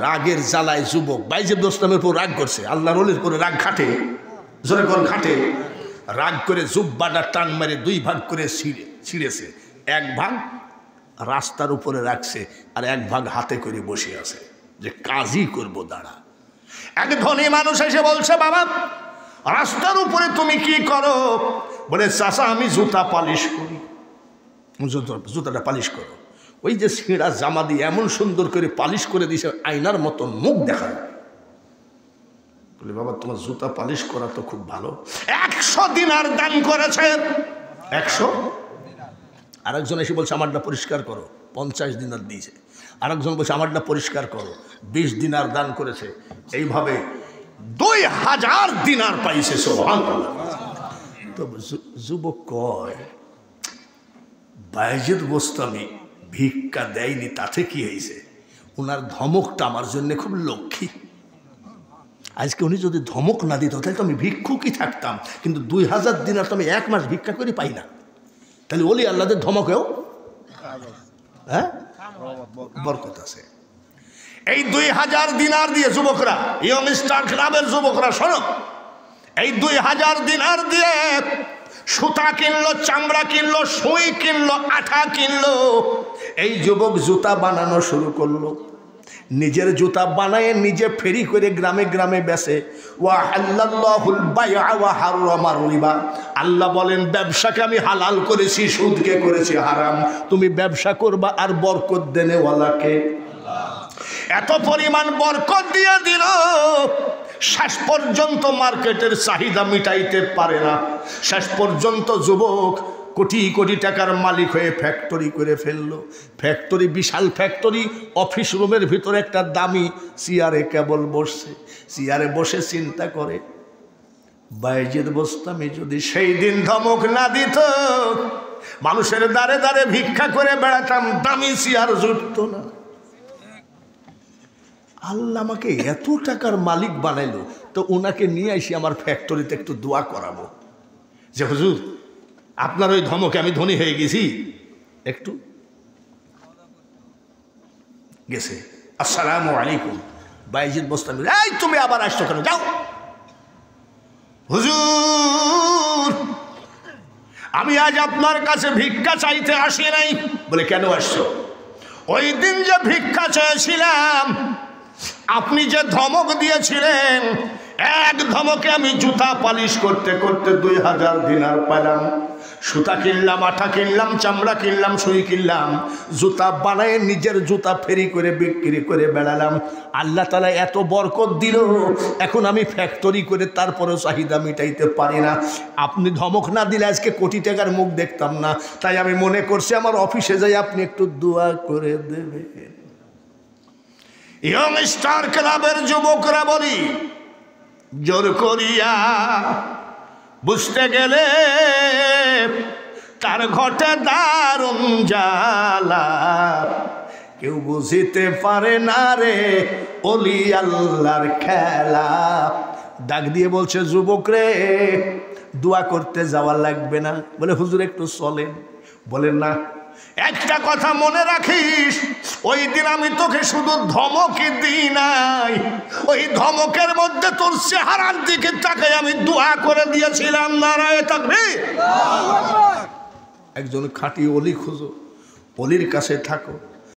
রাগের জ্বালায় যুবক বাইজিদ বোস্তামের উপর রাগ করছে, আল্লাহর ওলির উপরে রাগ খাটে, জোরে কোন খাটে। রাগ করে জুব্বাটা টান মারে 2 ভাগ করে ছিঁড়েছে। 1 ভাগ রাস্তার উপরে রাখছে, আর 1 ভাগ হাতে করে বসে আছে, যে কাজই করব দাঁড়া। এক ধনী মানুষ এসে বলছে, বাবা রাস্তার উপরে তুমি কি করো? বলে চাচা আমি জুতা পালিশ করি। জুতাটা পালিশ করো। ওই যে ছিঁড়া জামা দিয়ে এমন সুন্দর করে পালিশ করে দিয়েছে, আয়নার মতন মুখ দেখা যায়। বলে বাবা তোমার জুতা পালিশ করা তো খুব ভালো। 100 দিনার দান করেছে। 100। আরেকজন এসে বলছে আমারটা পরিষ্কার করো, 50 দিনার দিয়েছে। আরেকজন বলছে আমারটা পরিষ্কার করো, 20 দিনার দান করেছে। এইভাবে 2000 দিনার পাইছে। সুবহানাল্লাহ। তো যুবক কয়, বাইজিদ বোস্তামি ভিক্ষা দেয়নি, তাতে কি হয়েছে? ওনার ধমকটা আমার জন্য খুব লক্ষ্মী। আজকে উনি যদি ধমক না দিত তাহলে তো আমি ভিক্ষুকই থাকতাম, কিন্তু 2000 দিনার তো আমি 1 মাস ভিক্ষা করে পাই না। তাহলে ওলি আল্লাহদের ধমকেও বরকত আছে। এই 2000 দিনার দিয়ে যুবকরা, ইয়ং স্টার ক্লাবের যুবকরা শোনো, এই 2000 দিনার দিয়ে সুতা কিনলো, চামড়া কিনলো, সুই কিনলো, আঠা কিনলো। এই যুবক জুতা বানানো শুরু করলো। নিজের জুতা বানায় নিজে ফেরি করে গ্রামে গ্রামে বেচে। ওয়াহাল্লাল্লাহুল বাইআ ওয়া হারামার রিবা। আল্লাহ বলেন ব্যবসাকে আমি হালাল করেছি, সুদকে করেছি হারাম। তুমি ব্যবসা করবা আর বরকত দেনে ওয়ালাকে। এত পরিমাণ বরকত দিয়ে দিল, শেষ পর্যন্ত মার্কেটের চাহিদা মিটাইতে পারে না। শেষ পর্যন্ত যুবক কোটি কোটি টাকার মালিক হয়ে ফ্যাক্টরি করে ফেললো। ফ্যাক্টরি, বিশাল ফ্যাক্টরি, অফিস রুমের ভিতরে একটা দামি চেয়ারে কেবল বসছে। চেয়ারে বসে চিন্তা করে, বাইজিদ বোস্তামি যদি সেই দিন ধমক না দিত, মানুষের দ্বারে দ্বারে ভিক্ষা করে বেড়াতাম, দামি চেয়ার জুটত না। আল্লাহ আমাকে এত টাকার মালিক বানাইলো, তো ওনাকে নিয়ে আসি আমার ফ্যাক্টরিতে একটু দোয়া করাবো যে হুজুর আপনার ওই ধমকে আমি ধনী হয়ে গেছি। একটু গেছে, আসসালামু আলাইকুম। বাইজিদ বোস্তামি, এই তুমি আবার আসছো কেন, যাও। হুজুর আমি আজ আপনার কাছে ভিক্ষা চাইতে আসি নাই। বলে কেন আসছো? ওই দিন যে ভিক্ষা চেয়েছিলাম, আপনি যে ধমক দিয়েছিলেন, এক ধমকে আমি জুতা পালিশ করতে করতে 2000 দিনার পেলাম। সুতা কিনলাম, আঠা কিনলাম, চামড়া কিনলাম, সুই কিনলাম, জুতা বানায় নিজের জুতা ফেরি করে বিক্রি করে বেড়ালাম। আল্লাহ তাআলা এত বরকত দিল, এখন আমি ফ্যাক্টরি করে তারপরেও চাহিদা মিটাইতে পারি না। আপনি ধমক না দিলে আজকে কোটি টাকার মুখ দেখতাম না। তাই আমি মনে করছি আমার অফিসে যাই আপনি একটু দোয়া করে দেবেন। ইয়ং স্টার ক্লাবের যুবকরা বলি, জোর করিয়া বুঝতে গেলে তার ঘটে দারুণ জ্বালা, কেউ বুঝিতে পারে না রে ওলি আল্লাহর খেলা। ডাক দিয়ে বলছে, যুবক রে দোয়া করতে যাওয়া লাগবে না। বলে হুজুর একটু চলেন। বলেন না, একটা কথা মনে রাখিস, ওই দিন আমি তোকে শুধু ধমকই দিই নাই, ওই ধমকের মধ্যে তোর চেহারার দিকে তাকাই আমি দোয়া করে দিয়েছিলাম। নারায়ে তাকবীর। একজন খাঁটি ওলি খুঁজো, ওলির কাছে থাকো।